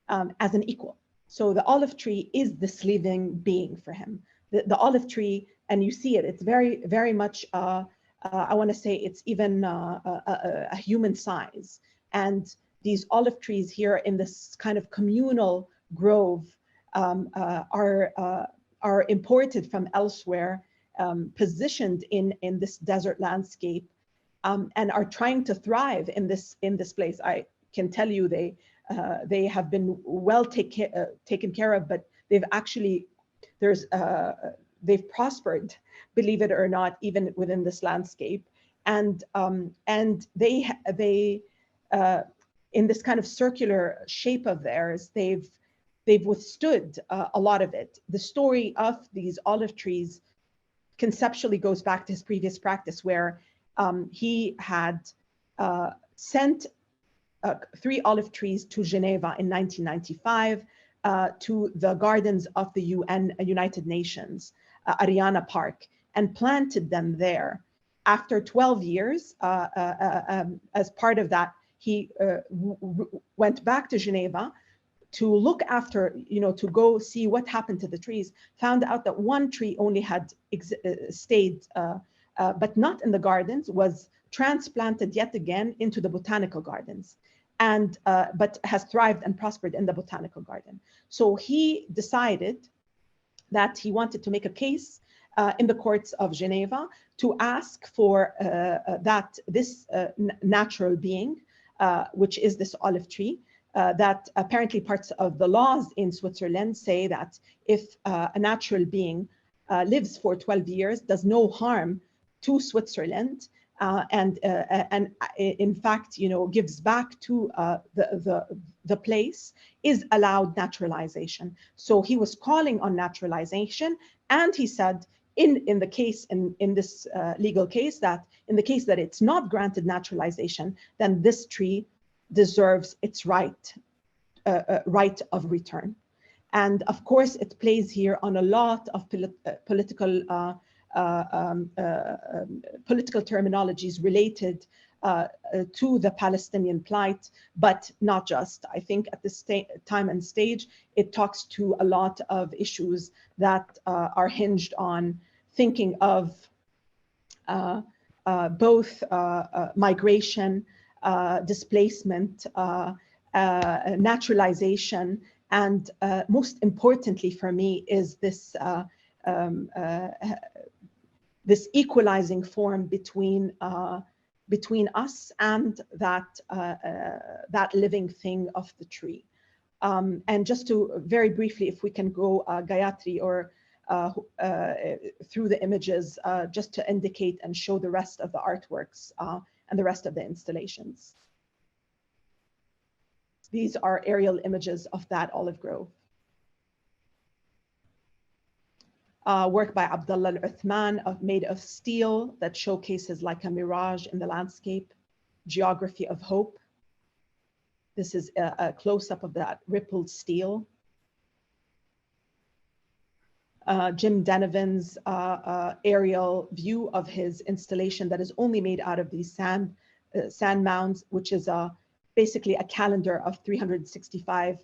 as an equal. So the olive tree is this living being for him. The olive tree, and you see it, it's very, very much, I want to say it's even a human size. And these olive trees here in this kind of communal grove are imported from elsewhere, positioned in this desert landscape, and are trying to thrive in this place. I can tell you they have been well taken care of, but they've actually, they've prospered, believe it or not, even within this landscape. And they in this kind of circular shape of theirs, they've withstood a lot of it. The story of these olive trees conceptually goes back to his previous practice, where he had sent 3 olive trees to Geneva in 1995 to the gardens of the United Nations, Ariana Park, and planted them there. After 12 years, as part of that, he went back to Geneva to look after, to go see what happened to the trees, found out that one tree only had stayed, but not in the gardens, was transplanted yet again into the botanical gardens, and but has thrived and prospered in the botanical garden. So he decided that he wanted to make a case in the courts of Geneva to ask for that this natural being, which is this olive tree, that apparently parts of the laws in Switzerland say that if a natural being lives for 12 years, does no harm to Switzerland, and in fact, gives back to the place, is allowed naturalization. So he was calling on naturalization, and he said in the case, in this legal case, that in the case that it's not granted naturalization, then this tree deserves its right of return. And of course, it plays here on a lot of political terminologies related to the Palestinian plight, but not just. I think at this time and stage, it talks to a lot of issues that are hinged on thinking of both migration, displacement, naturalization, and most importantly for me is this this equalizing form between us and that living thing of the tree. And just to very briefly, if we can go Gayatri or through the images, just to indicate and show the rest of the artworks and the rest of the installations. These are aerial images of that olive grove. Work by Abdullah Al-Uthman made of steel that showcases like a mirage in the landscape, geography of hope. This is a close-up of that rippled steel. Jim Denovan's aerial view of his installation that is only made out of these sand mounds, which is basically a calendar of 365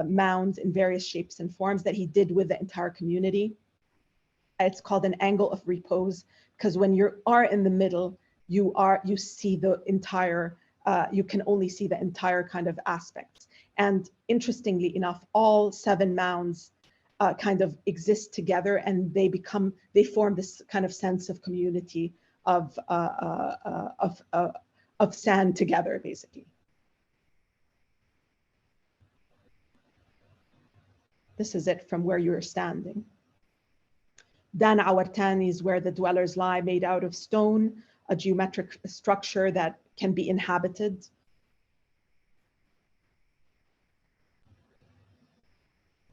mounds in various shapes and forms that he did with the entire community. It's called an angle of repose, because when you are in the middle, you see the entire, you can only see the entire kind of aspects. And interestingly enough, all 7 mounds kind of exist together, and they form this kind of sense of community of sand together, basically. This is it from where you're standing. Dan Awartani is where the dwellers lie, made out of stone, a geometric structure that can be inhabited.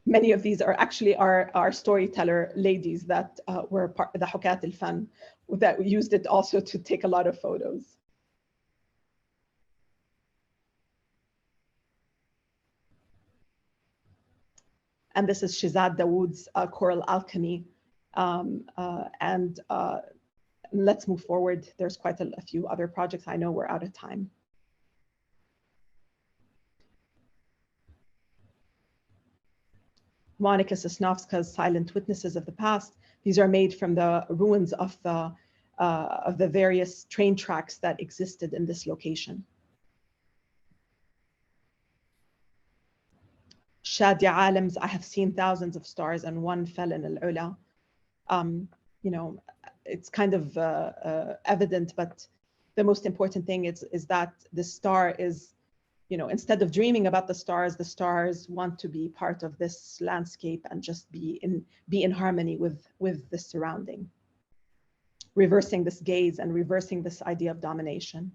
Many of these are actually our storyteller ladies that were part of the Hukat al-Fan, that used it also to take a lot of photos. And this is Shizad Dawood's Coral Alchemy. Let's move forward. There's quite a few other projects. I know we're out of time. Monica Sosnovska's Silent Witnesses of the Past. These are made from the ruins of the various train tracks that existed in this location. Shadi Alam's I have seen thousands of stars and one fell in al-ula. It's kind of evident, but the most important thing is that the star is, instead of dreaming about the stars want to be part of this landscape and just be in harmony with the surrounding, reversing this gaze and reversing this idea of domination.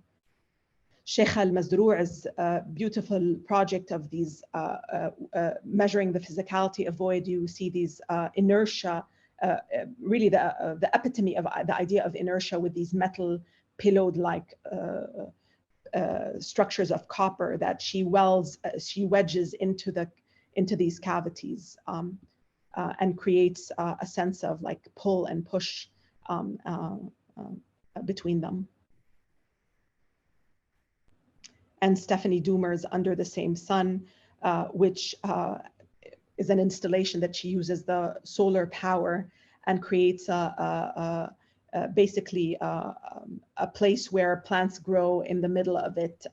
Sheikh al-Mazdrou's beautiful project of these measuring the physicality of void. You see these inertia, really the epitome of the idea of inertia, with these metal pillowed like structures of copper that she wedges into these cavities and creates a sense of like pull and push between them. And Stephanie Doomer's Under the Same Sun, which is an installation that she uses the solar power and creates basically a place where plants grow in the middle of it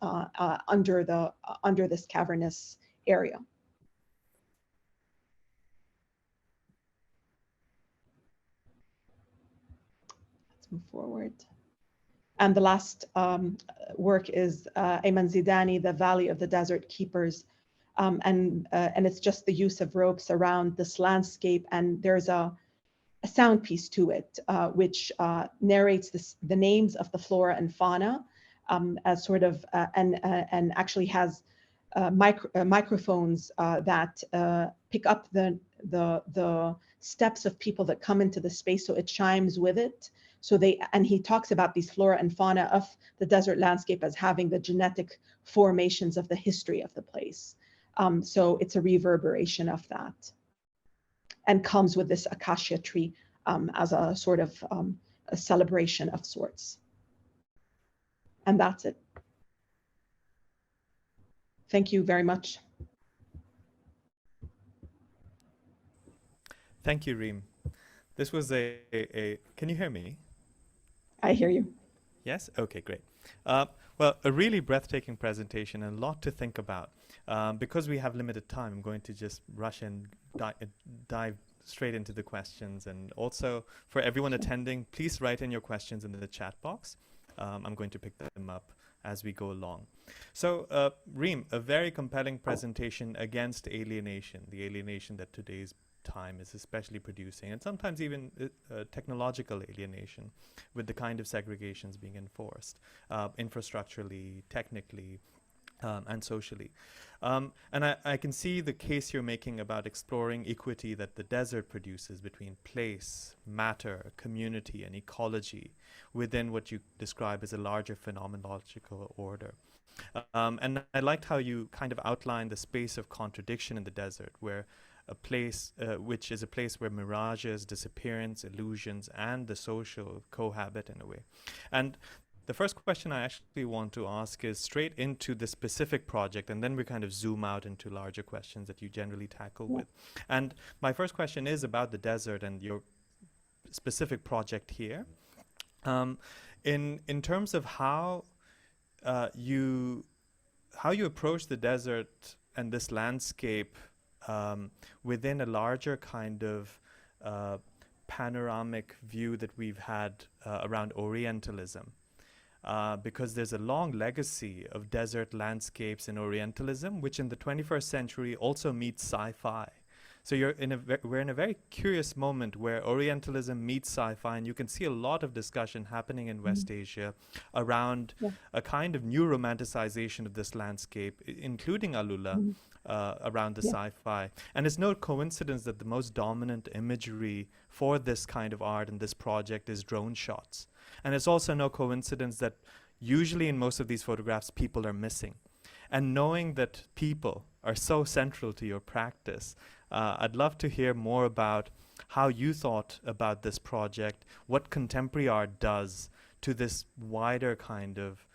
under this cavernous area. Let's move forward. And the last work is Ayman Zidani, The Valley of the Desert Keepers. And it's just the use of ropes around this landscape. And there's a sound piece to it, which narrates the names of the flora and fauna as sort of, and actually has microphones that pick up the steps of people that come into the space, so it chimes with it. So and he talks about these flora and fauna of the desert landscape as having the genetic formations of the history of the place. So it's a reverberation of that, and comes with this acacia tree as a sort of a celebration of sorts. And that's it. Thank you very much. Thank you, Reem. This was can you hear me? I hear you. Yes? Okay, great. Well, a really breathtaking presentation and a lot to think about. Because we have limited time, I'm going to just rush and dive straight into the questions. And also, for everyone attending, please write in your questions in the chat box. I'm going to pick them up as we go along. So, Reem, a very compelling presentation against alienation, the alienation that today's time is especially producing, and sometimes even technological alienation with the kind of segregations being enforced, infrastructurally, technically, and socially. And I can see the case you're making about exploring equity that the desert produces between place, matter, community, and ecology within what you describe as a larger phenomenological order. And I liked how you kind of outlined the space of contradiction in the desert, where a place which is a place where mirages, disappearance, illusions, and the social cohabit in a way. And the first question I actually want to ask is straight into the specific project, and then we kind of zoom out into larger questions that you generally tackle with. And my first question is about the desert and your specific project here. In terms of how you approach the desert and this landscape within a larger kind of panoramic view that we've had around Orientalism. Because there's a long legacy of desert landscapes in Orientalism, which in the 21st century also meets sci-fi. So we're in a very curious moment where Orientalism meets sci-fi, and you can see a lot of discussion happening in West Asia around a kind of new romanticization of this landscape, including Alula, around the sci-fi. And it's no coincidence that the most dominant imagery for this kind of art and this project is drone shots. And it's also no coincidence that usually in most of these photographs, people are missing. And knowing that people are so central to your practice, I'd love to hear more about how you thought about this project, what contemporary art does to this wider kind of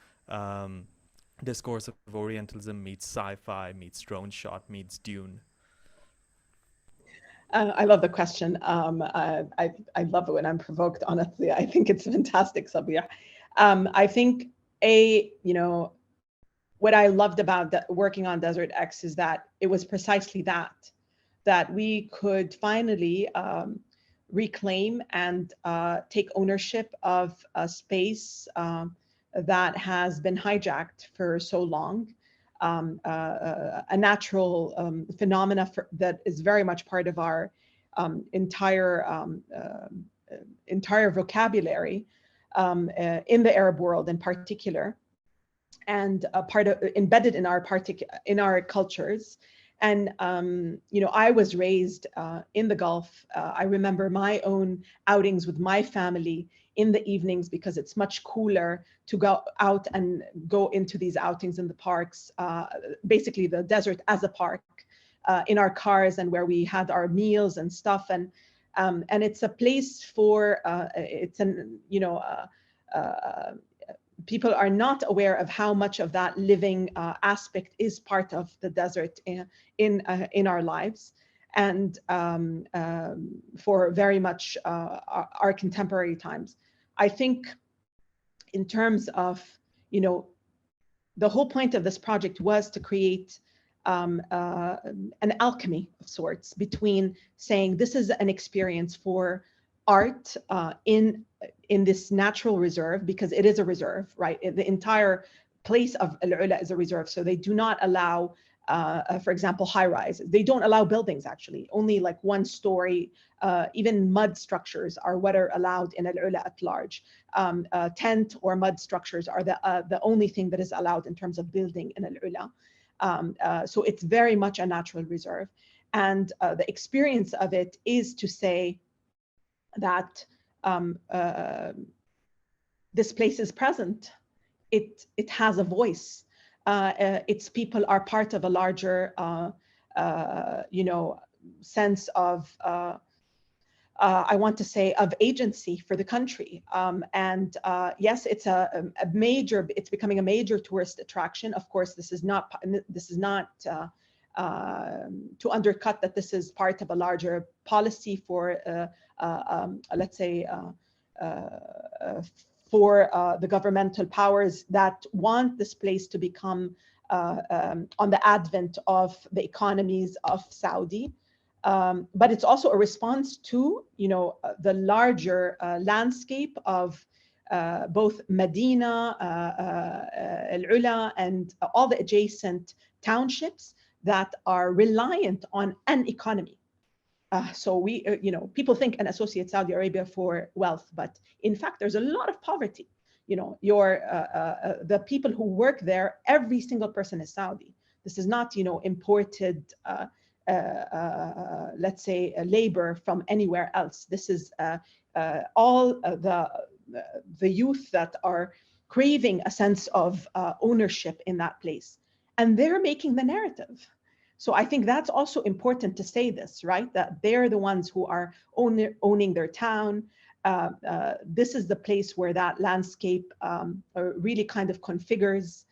discourse of Orientalism meets sci-fi, meets drone shot, meets Dune. I love the question. I love it when I'm provoked, honestly. I think it's fantastic, Sabih. I think, what I loved about working on Desert X is that it was precisely that we could finally reclaim and take ownership of a space that has been hijacked for so long. A natural phenomena that is very much part of our entire vocabulary in the Arab world in particular, and a part of embedded in our cultures. And I was raised in the Gulf. I remember my own outings with my family in the evenings, because it's much cooler to go out and go into these outings in the parks, basically the desert as a park, in our cars, and where we had our meals and stuff. And it's a place for people are not aware of how much of that living aspect is part of the desert in our lives, and for very much our contemporary times. I think in terms of, you know, the whole point of this project was to create an alchemy of sorts between saying this is an experience for art in this natural reserve, because it is a reserve, right? The entire place of Al-Ula is a reserve, so they do not allow, for example, high rises. They don't allow buildings, actually. Only like one story, even mud structures are what are allowed in Al-Ula at large. Tent or mud structures are the only thing that is allowed in terms of building in Al-Ula. So it's very much a natural reserve. And the experience of it is to say that this place is present. It has a voice. Its people are part of a larger, you know, sense of, I want to say, of agency for the country. And yes, it's it's becoming a major tourist attraction. Of course, this is not to undercut that this is part of a larger policy for, let's say, for the governmental powers that want this place to become on the advent of the economies of Saudi. But it's also a response to, you know, the larger landscape of both Medina, Al-Ula, and all the adjacent townships that are reliant on an economy. So we, you know, people think and associate Saudi Arabia for wealth, but in fact, there's a lot of poverty. You know, the people who work there, every single person is Saudi. This is not, you know, imported, let's say, labor from anywhere else. This is all the youth that are craving a sense of ownership in that place, and they're making the narrative. So I think that's also important to say this, right? That they're the ones who are owning their town. This is the place where that landscape really kind of configures.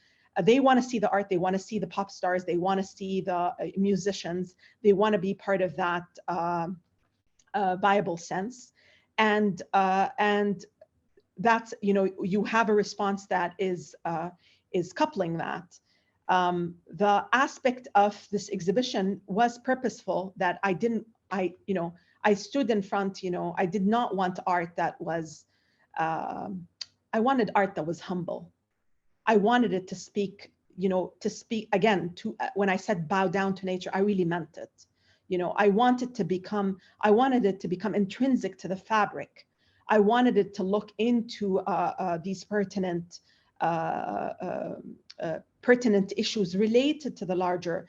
They want to see the art, they want to see the pop stars, they want to see the musicians, they want to be part of that viable sense. And that's, you know, you have a response that is coupling that. The aspect of this exhibition was purposeful, that I stood in front, you know, I did not want art that was, I wanted art that was humble. I wanted it to speak, you know, again, to when I said bow down to nature, I really meant it. You know, I wanted it to become intrinsic to the fabric. I wanted it to look into these pertinent issues related to the larger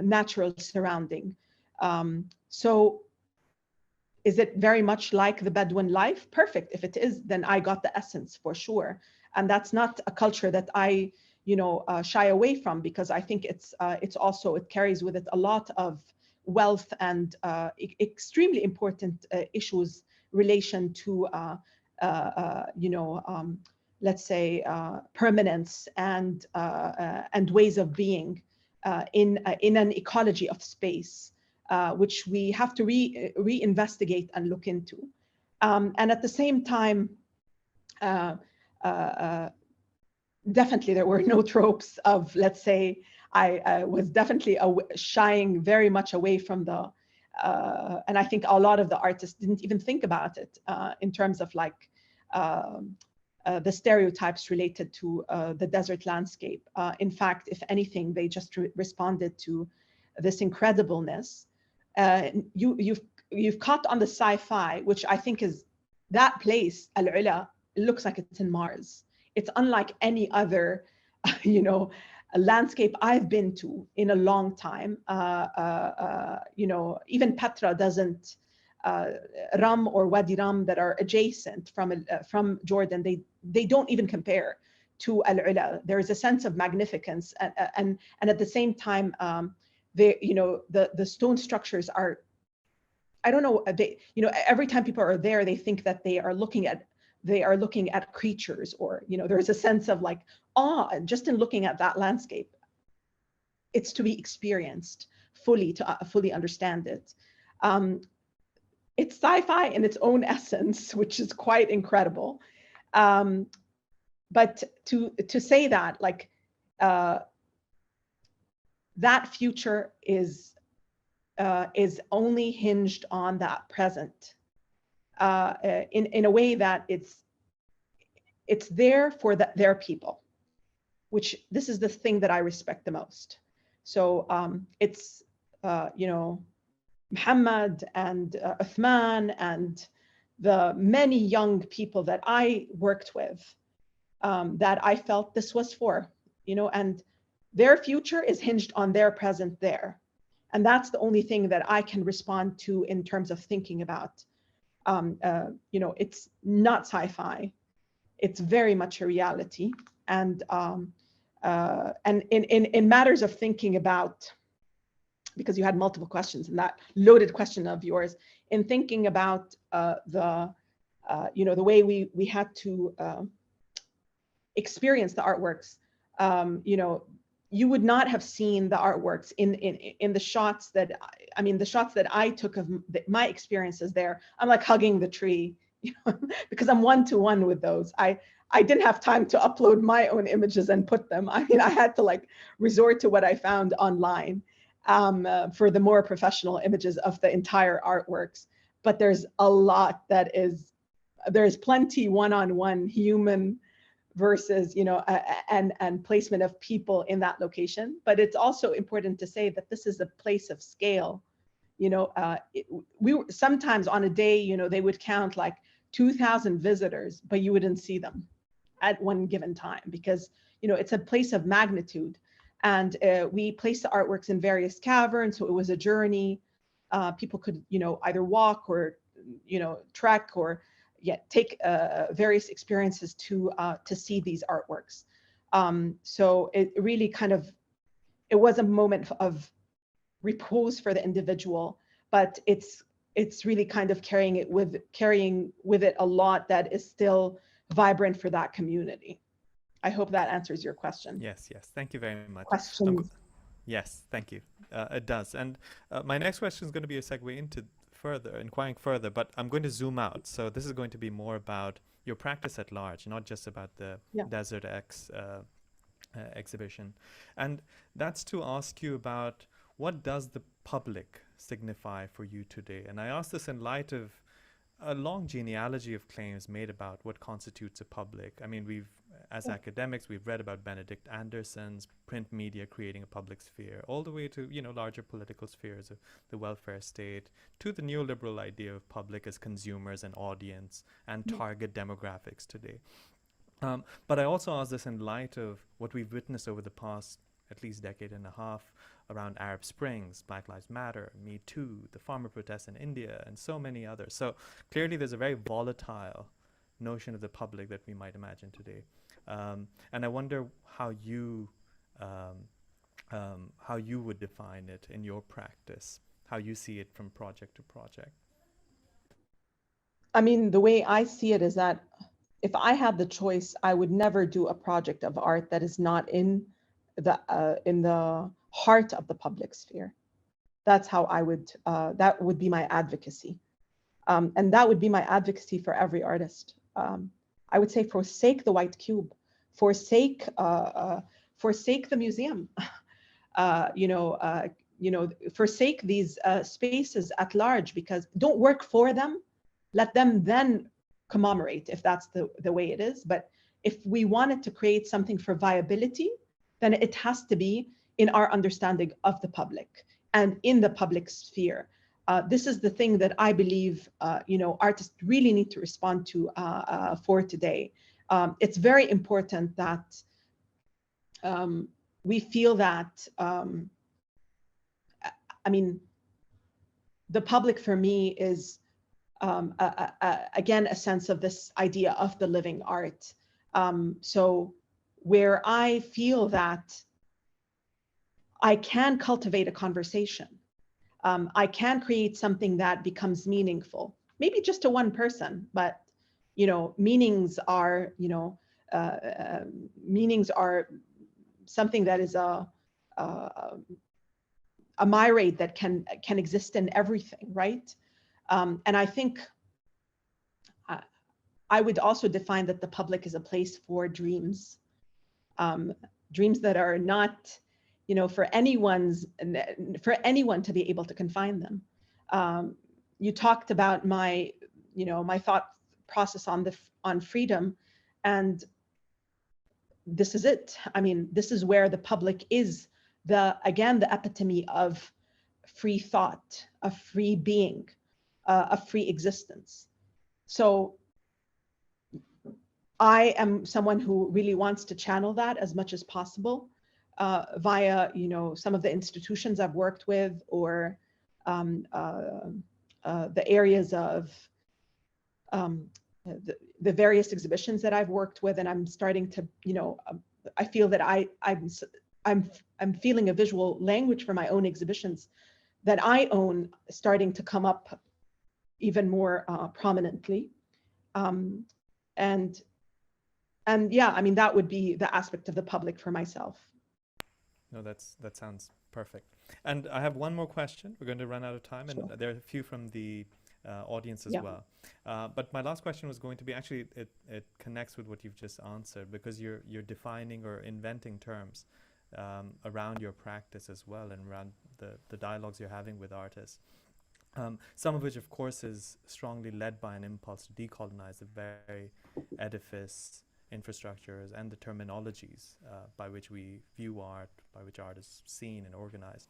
natural surrounding. So is it very much like the Bedouin life? Perfect. If it is, then I got the essence for sure. And that's not a culture that I, you know, shy away from, because I think it carries with it a lot of wealth and extremely important issues relation to, you know, let's say, permanence and ways of being in an ecology of space, which we have to reinvestigate and look into. And at the same time, definitely there were no tropes of, let's say, I was definitely shying very much away from the, and I think a lot of the artists didn't even think about it in terms of like, the stereotypes related to the desert landscape. In fact, if anything, they just responded to this incredibleness. You've caught on the sci-fi, which I think is that place, Al-Ula, it looks like it's in Mars. It's unlike any other, you know, a landscape I've been to in a long time. You know, even Petra doesn't, Ram or Wadi Ram that are adjacent from Jordan, they don't even compare to Al-Ula. There is a sense of magnificence, and at the same time, you know, the stone structures are, I don't know, you know, every time people are there, they think that they are looking at creatures, or, you know, there's a sense of like awe just in looking at that landscape. It's to be experienced fully, to fully understand it. it's sci-fi in its own essence, which is quite incredible. But to say that, like, that future is only hinged on that present, in a way that it's there for their people, which this is the thing that I respect the most. So it's you know, Muhammad and Uthman and the many young people that I worked with, that I felt this was for, you know, and their future is hinged on their present there. And that's the only thing that I can respond to in terms of thinking about. You know, it's not sci-fi. It's very much a reality. And in matters of thinking about, because you had multiple questions in that loaded question of yours, in thinking about you know, the way we had to experience the artworks, you know, you would not have seen the artworks in the shots that, I mean, the shots that I took of my experiences there. I'm like hugging the tree, you know, because I'm one-to-one with those. I didn't have time to upload my own images and put them. I mean, I had to like resort to what I found online for the more professional images of the entire artworks. But there's a lot that is, there's plenty one-on-one human versus, you know, and placement of people in that location. But it's also important to say that this is a place of scale. You know, we sometimes on a day, you know, they would count like 2,000 visitors, but you wouldn't see them at one given time because, you know, it's a place of magnitude. And we placed the artworks in various caverns, so it was a journey. People could, you know, either walk or, you know, trek or take various experiences to see these artworks. So it really kind of, it was a moment of repose for the individual, but it's really kind of carrying with it a lot that is still vibrant for that community. I hope that answers your question. Yes, thank you very much. Questions? Yes, thank you. It does. And my next question is going to be a segue into inquiring further, but I'm going to zoom out. So this is going to be more about your practice at large, not just about the Desert X exhibition. And that's to ask you about, what does the public signify for you today? And I ask this in light of a long genealogy of claims made about what constitutes a public. I mean, as academics, we've read about Benedict Anderson's print media creating a public sphere, all the way to, you know, larger political spheres of the welfare state, to the neoliberal idea of public as consumers and audience and target demographics today. But I also ask this in light of what we've witnessed over the past at least decade and a half around Arab Springs, Black Lives Matter, Me Too, the farmer protests in India, and so many others. So clearly there's a very volatile notion of the public that we might imagine today. And I wonder how you would define it in your practice, how you see it from project to project. I mean, the way I see it is that if I had the choice, I would never do a project of art that is not in the heart of the public sphere. That's how I would, that would be my advocacy. And that would be my advocacy for every artist. I would say forsake the white cube, forsake the museum, you know, forsake these spaces at large, because don't work for them. Let them then commemorate if that's the way it is. But if we wanted to create something for viability, then it has to be in our understanding of the public and in the public sphere. This is the thing that I believe, you know, artists really need to respond to for today. It's very important that we feel that, I mean, the public for me is, again, a sense of this idea of the living art. So where I feel that I can cultivate a conversation, I can create something that becomes meaningful, maybe just to one person, but, you know, meanings are, you know, meanings are something that is a myriad that can exist in everything, right? And I think I would also define that the public is a place for dreams, dreams that are not, for anyone to be able to confine them. You talked about my thought process on freedom, and this is it. I mean, this is where the public is the epitome of free thought, of free being, of free existence. So I am someone who really wants to channel that as much as possible via, some of the institutions I've worked with, or the areas of the various exhibitions that I've worked with. And I'm starting to, I feel that I'm feeling a visual language for my own exhibitions that I own starting to come up even more prominently. And yeah, I mean, that would be the aspect of the public for myself. No, that sounds perfect. And I have one more question. We're going to run out of time, and there are a few from the audience as well. But my last question was going to be, actually, it connects with what you've just answered, because you're defining or inventing terms around your practice as well, and around the dialogues you're having with artists. Some of which, of course, is strongly led by an impulse to decolonize the very edifice, infrastructures, and the terminologies by which we view art, by which art is seen and organized.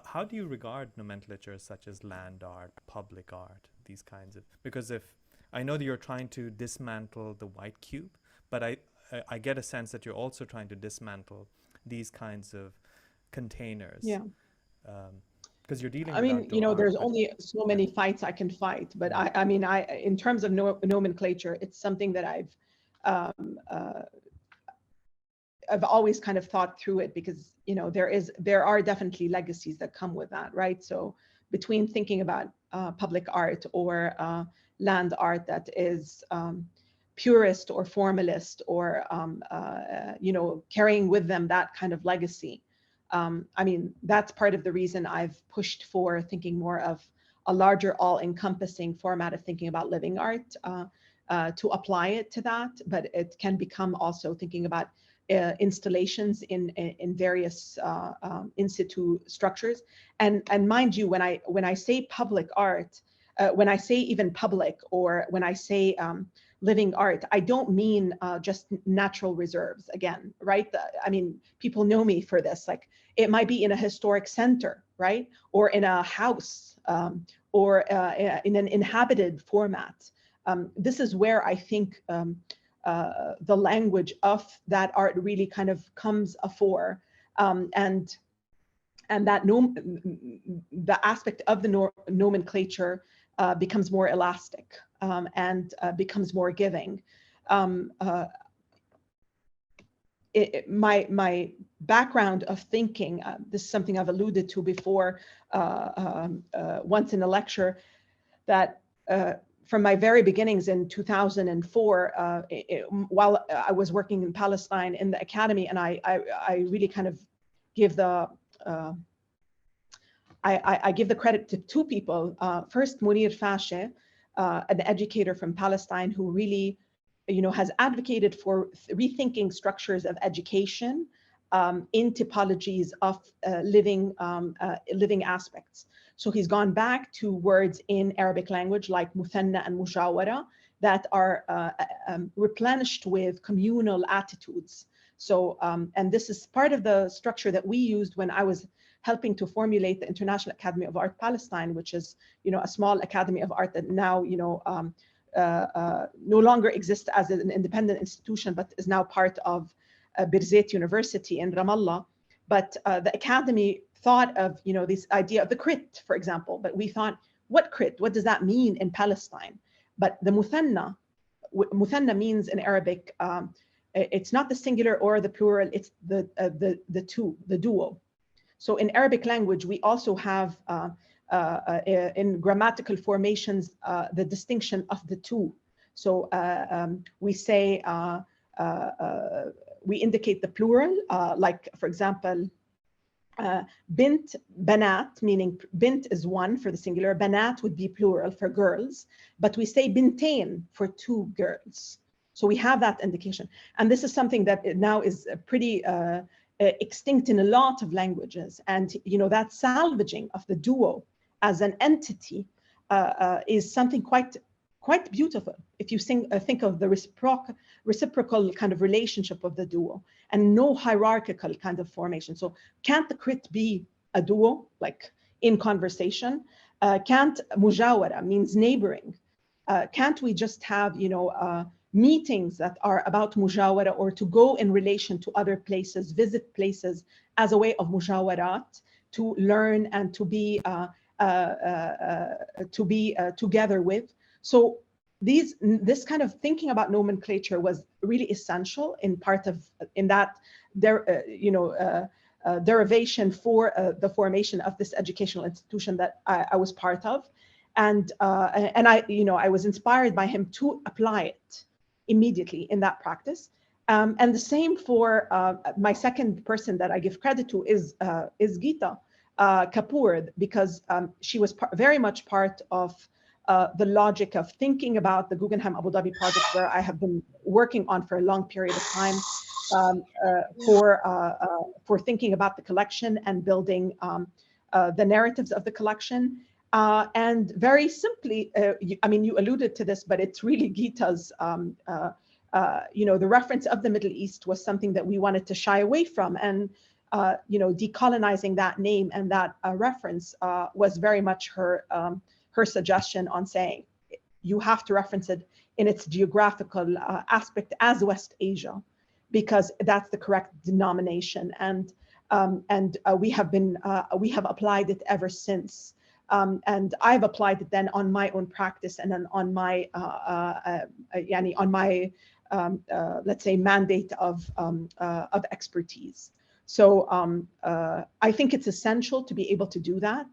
How do you regard nomenclatures such as land art, public art, these kinds of, because I know that you're trying to dismantle the white cube, but I get a sense that you're also trying to dismantle these kinds of containers. Yeah. Because you're dealing with there's only so many fights I can fight, but I mean, in terms of nomenclature, it's something that I've always kind of thought through it, because there are definitely legacies that come with that, right? So between thinking about public art or land art that is purist or formalist, or carrying with them that kind of legacy. I mean, that's part of the reason I've pushed for thinking more of a larger, all-encompassing format of thinking about living art, to apply it to that. But it can become also thinking about installations in various in situ structures. And mind you, when I say public art, when I say even public, or when I say living art, I don't mean just natural reserves again, right? I mean, people know me for this. Like, it might be in a historic center, right? Or in a house, or in an inhabited format. This is where I think the language of that art really kind of comes afore, and that the aspect of the nomenclature becomes more elastic, and becomes more giving. My background of thinking, this is something I've alluded to before once in a lecture, that from my very beginnings in 2004, while I was working in Palestine in the academy, and I really kind of give the I give the credit to two people. First, Munir Fashe, an educator from Palestine, who really, has advocated for rethinking structures of education in typologies of living aspects. So he's gone back to words in Arabic language like muthanna and mujawara that are replenished with communal attitudes. So, and this is part of the structure that we used when I was helping to formulate the International Academy of Art Palestine, which is, a small academy of art that now, no longer exists as an independent institution, but is now part of Birzeit University in Ramallah. But the academy thought of, this idea of the crit, for example, but we thought, what crit? What does that mean in Palestine? But the muthanna means in Arabic, it's not the singular or the plural, it's the two, the duo. So in Arabic language, we also have in grammatical formations the distinction of the two. So we say, we indicate the plural, like, for example, bint, banat, meaning bint is one for the singular, banat would be plural for girls, but we say bintain for two girls. So we have that indication. And this is something that now is pretty extinct in a lot of languages. And that salvaging of the duo as an entity is something quite beautiful. If you think of the reciprocal kind of relationship of the duo and no hierarchical kind of formation. So can't the crit be a duo, like in conversation? Can't mujawara means neighboring? Can't we just have, meetings that are about mujawara, or to go in relation to other places, visit places as a way of mujawarat, to learn and to be together with? So this kind of thinking about nomenclature was really essential in that derivation for the formation of this educational institution that I was part of, and I was inspired by him to apply it immediately in that practice. And the same for my second person that I give credit to is Geeta Kapoor, because she was very much part of the logic of thinking about the Guggenheim Abu Dhabi project, where I have been working on for a long period of time, for thinking about the collection and building the narratives of the collection. And very simply, you alluded to this, but it's really Geeta's, the reference of the Middle East was something that we wanted to shy away from. And decolonizing that name and that reference was very much her suggestion on saying you have to reference it in its geographical aspect as West Asia, because that's the correct denomination. And we have applied it ever since. And I've applied it then on my own practice and then on my let's say mandate of expertise. So I think it's essential to be able to do that,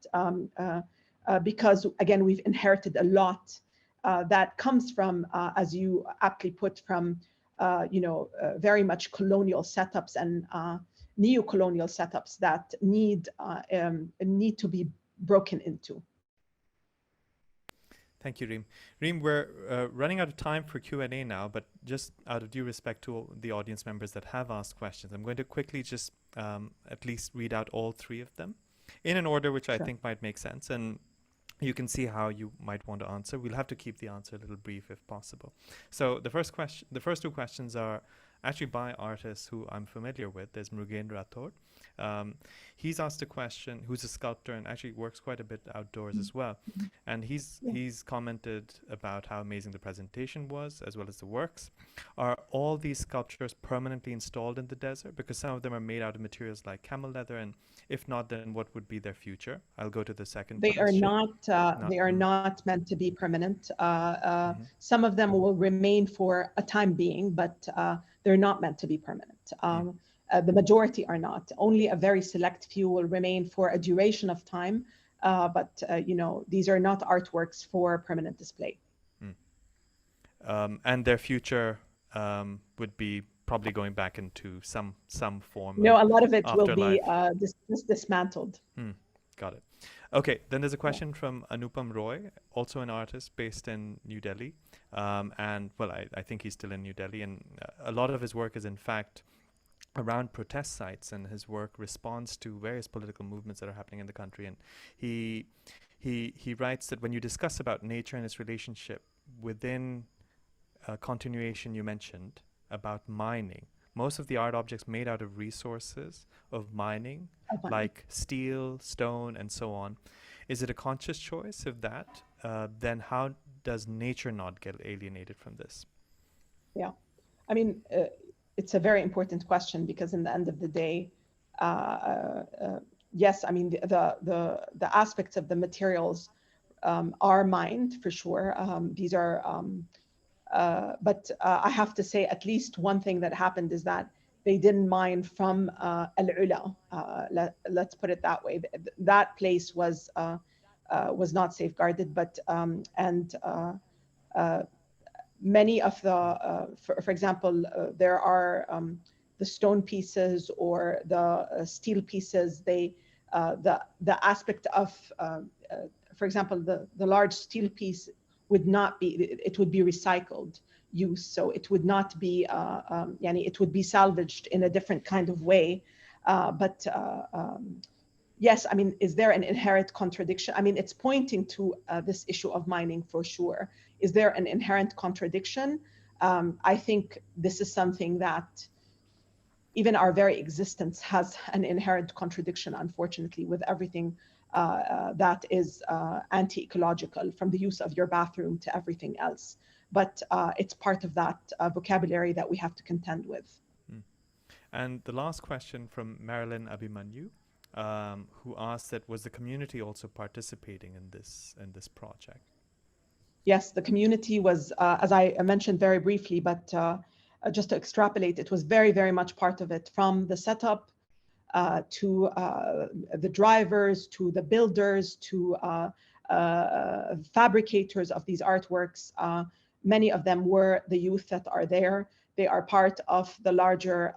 because again, we've inherited a lot that comes from, as you aptly put, from very much colonial setups and neo-colonial setups that need to be broken into. Thank you, Reem. Reem, we're running out of time for Q&A now, but just out of due respect to the audience members that have asked questions, I'm going to quickly just at least read out all three of them in an order which I think might make sense, and you can see how you might want to answer. We'll have to keep the answer a little brief if possible. So the first two questions are actually by artists who I'm familiar with. There's Murugen Rathod. He's asked a question, who's a sculptor and actually works quite a bit outdoors as well. And he's commented about how amazing the presentation was, as well as the works. Are all these sculptures permanently installed in the desert? Because some of them are made out of materials like camel leather, and if not, then what would be their future? I'll go to the second question. They are not meant to be permanent. Some of them will remain for a time being, but they're not meant to be permanent. The majority are not. Only a very select few will remain for a duration of time, but these are not artworks for permanent display. And their future would be probably going back into some form. No, a lot of it will be dismantled. Got it. Okay, then there's a question from Anupam Roy, also an artist based in New Delhi. And well, I think he's still in New Delhi, and a lot of his work is in fact around protest sites, and his work responds to various political movements that are happening in the country. And he writes that when you discuss about nature and its relationship within a continuation you mentioned about mining, most of the art objects made out of resources of mining, like steel, stone, and so on. Is it a conscious choice? If that, then how does nature not get alienated from this? Yeah, I mean, it's a very important question, because in the end of the day, yes, I mean, the aspects of the materials are mined for sure. These are, but I have to say at least one thing that happened is that they didn't mine from Al-Ula. Let's put it that way. That place was not safeguarded, but many of the, for example, there are the stone pieces or the steel pieces, the aspect of, for example, the large steel piece would not be, it would be recycled use. So it would not be, it would be salvaged in a different kind of way. Yes, I mean, is there an inherent contradiction? I mean, it's pointing to this issue of mining for sure. Is there an inherent contradiction? I think this is something that even our very existence has an inherent contradiction, unfortunately, with everything that is anti-ecological, from the use of your bathroom to everything else. But it's part of that vocabulary that we have to contend with. And the last question from Marilyn Abimanyu, who asked that was the community also participating in this project? Yes, the community was, as I mentioned very briefly, but just to extrapolate, it was very, very much part of it, from the setup to the drivers, to the builders, to fabricators of these artworks. Many of them were the youth that are there. They are part of the larger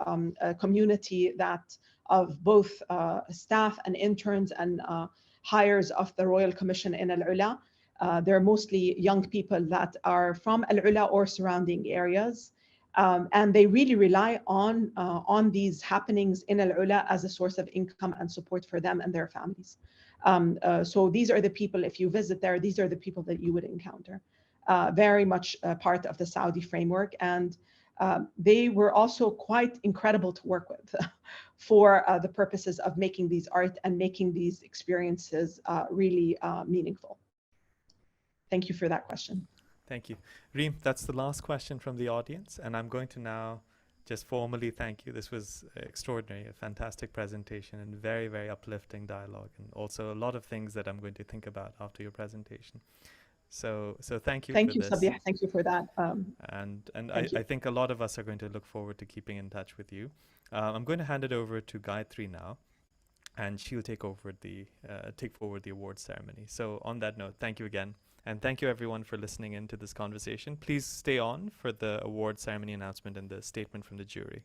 community that of both staff and interns and hires of the Royal Commission in Al-Ula. They're mostly young people that are from Al-Ula or surrounding areas. And they really rely on these happenings in Al-Ula as a source of income and support for them and their families. So these are the people, if you visit there, these are the people that you would encounter. Very much part of the Saudi framework. And they were also quite incredible to work with for the purposes of making these art and making these experiences really meaningful. Thank you for that question. Thank you. Reem, that's the last question from the audience, and I'm going to now just formally thank you. This was extraordinary, a fantastic presentation and very, very uplifting dialogue, and also a lot of things that I'm going to think about after your presentation. So thank you. Thank you, Sabih. Thank you for that. I think a lot of us are going to look forward to keeping in touch with you. I'm going to hand it over to Gayatri now, and she'll take forward the award ceremony. So on that note, thank you again. And thank you everyone for listening in to this conversation. Please stay on for the award ceremony announcement and the statement from the jury.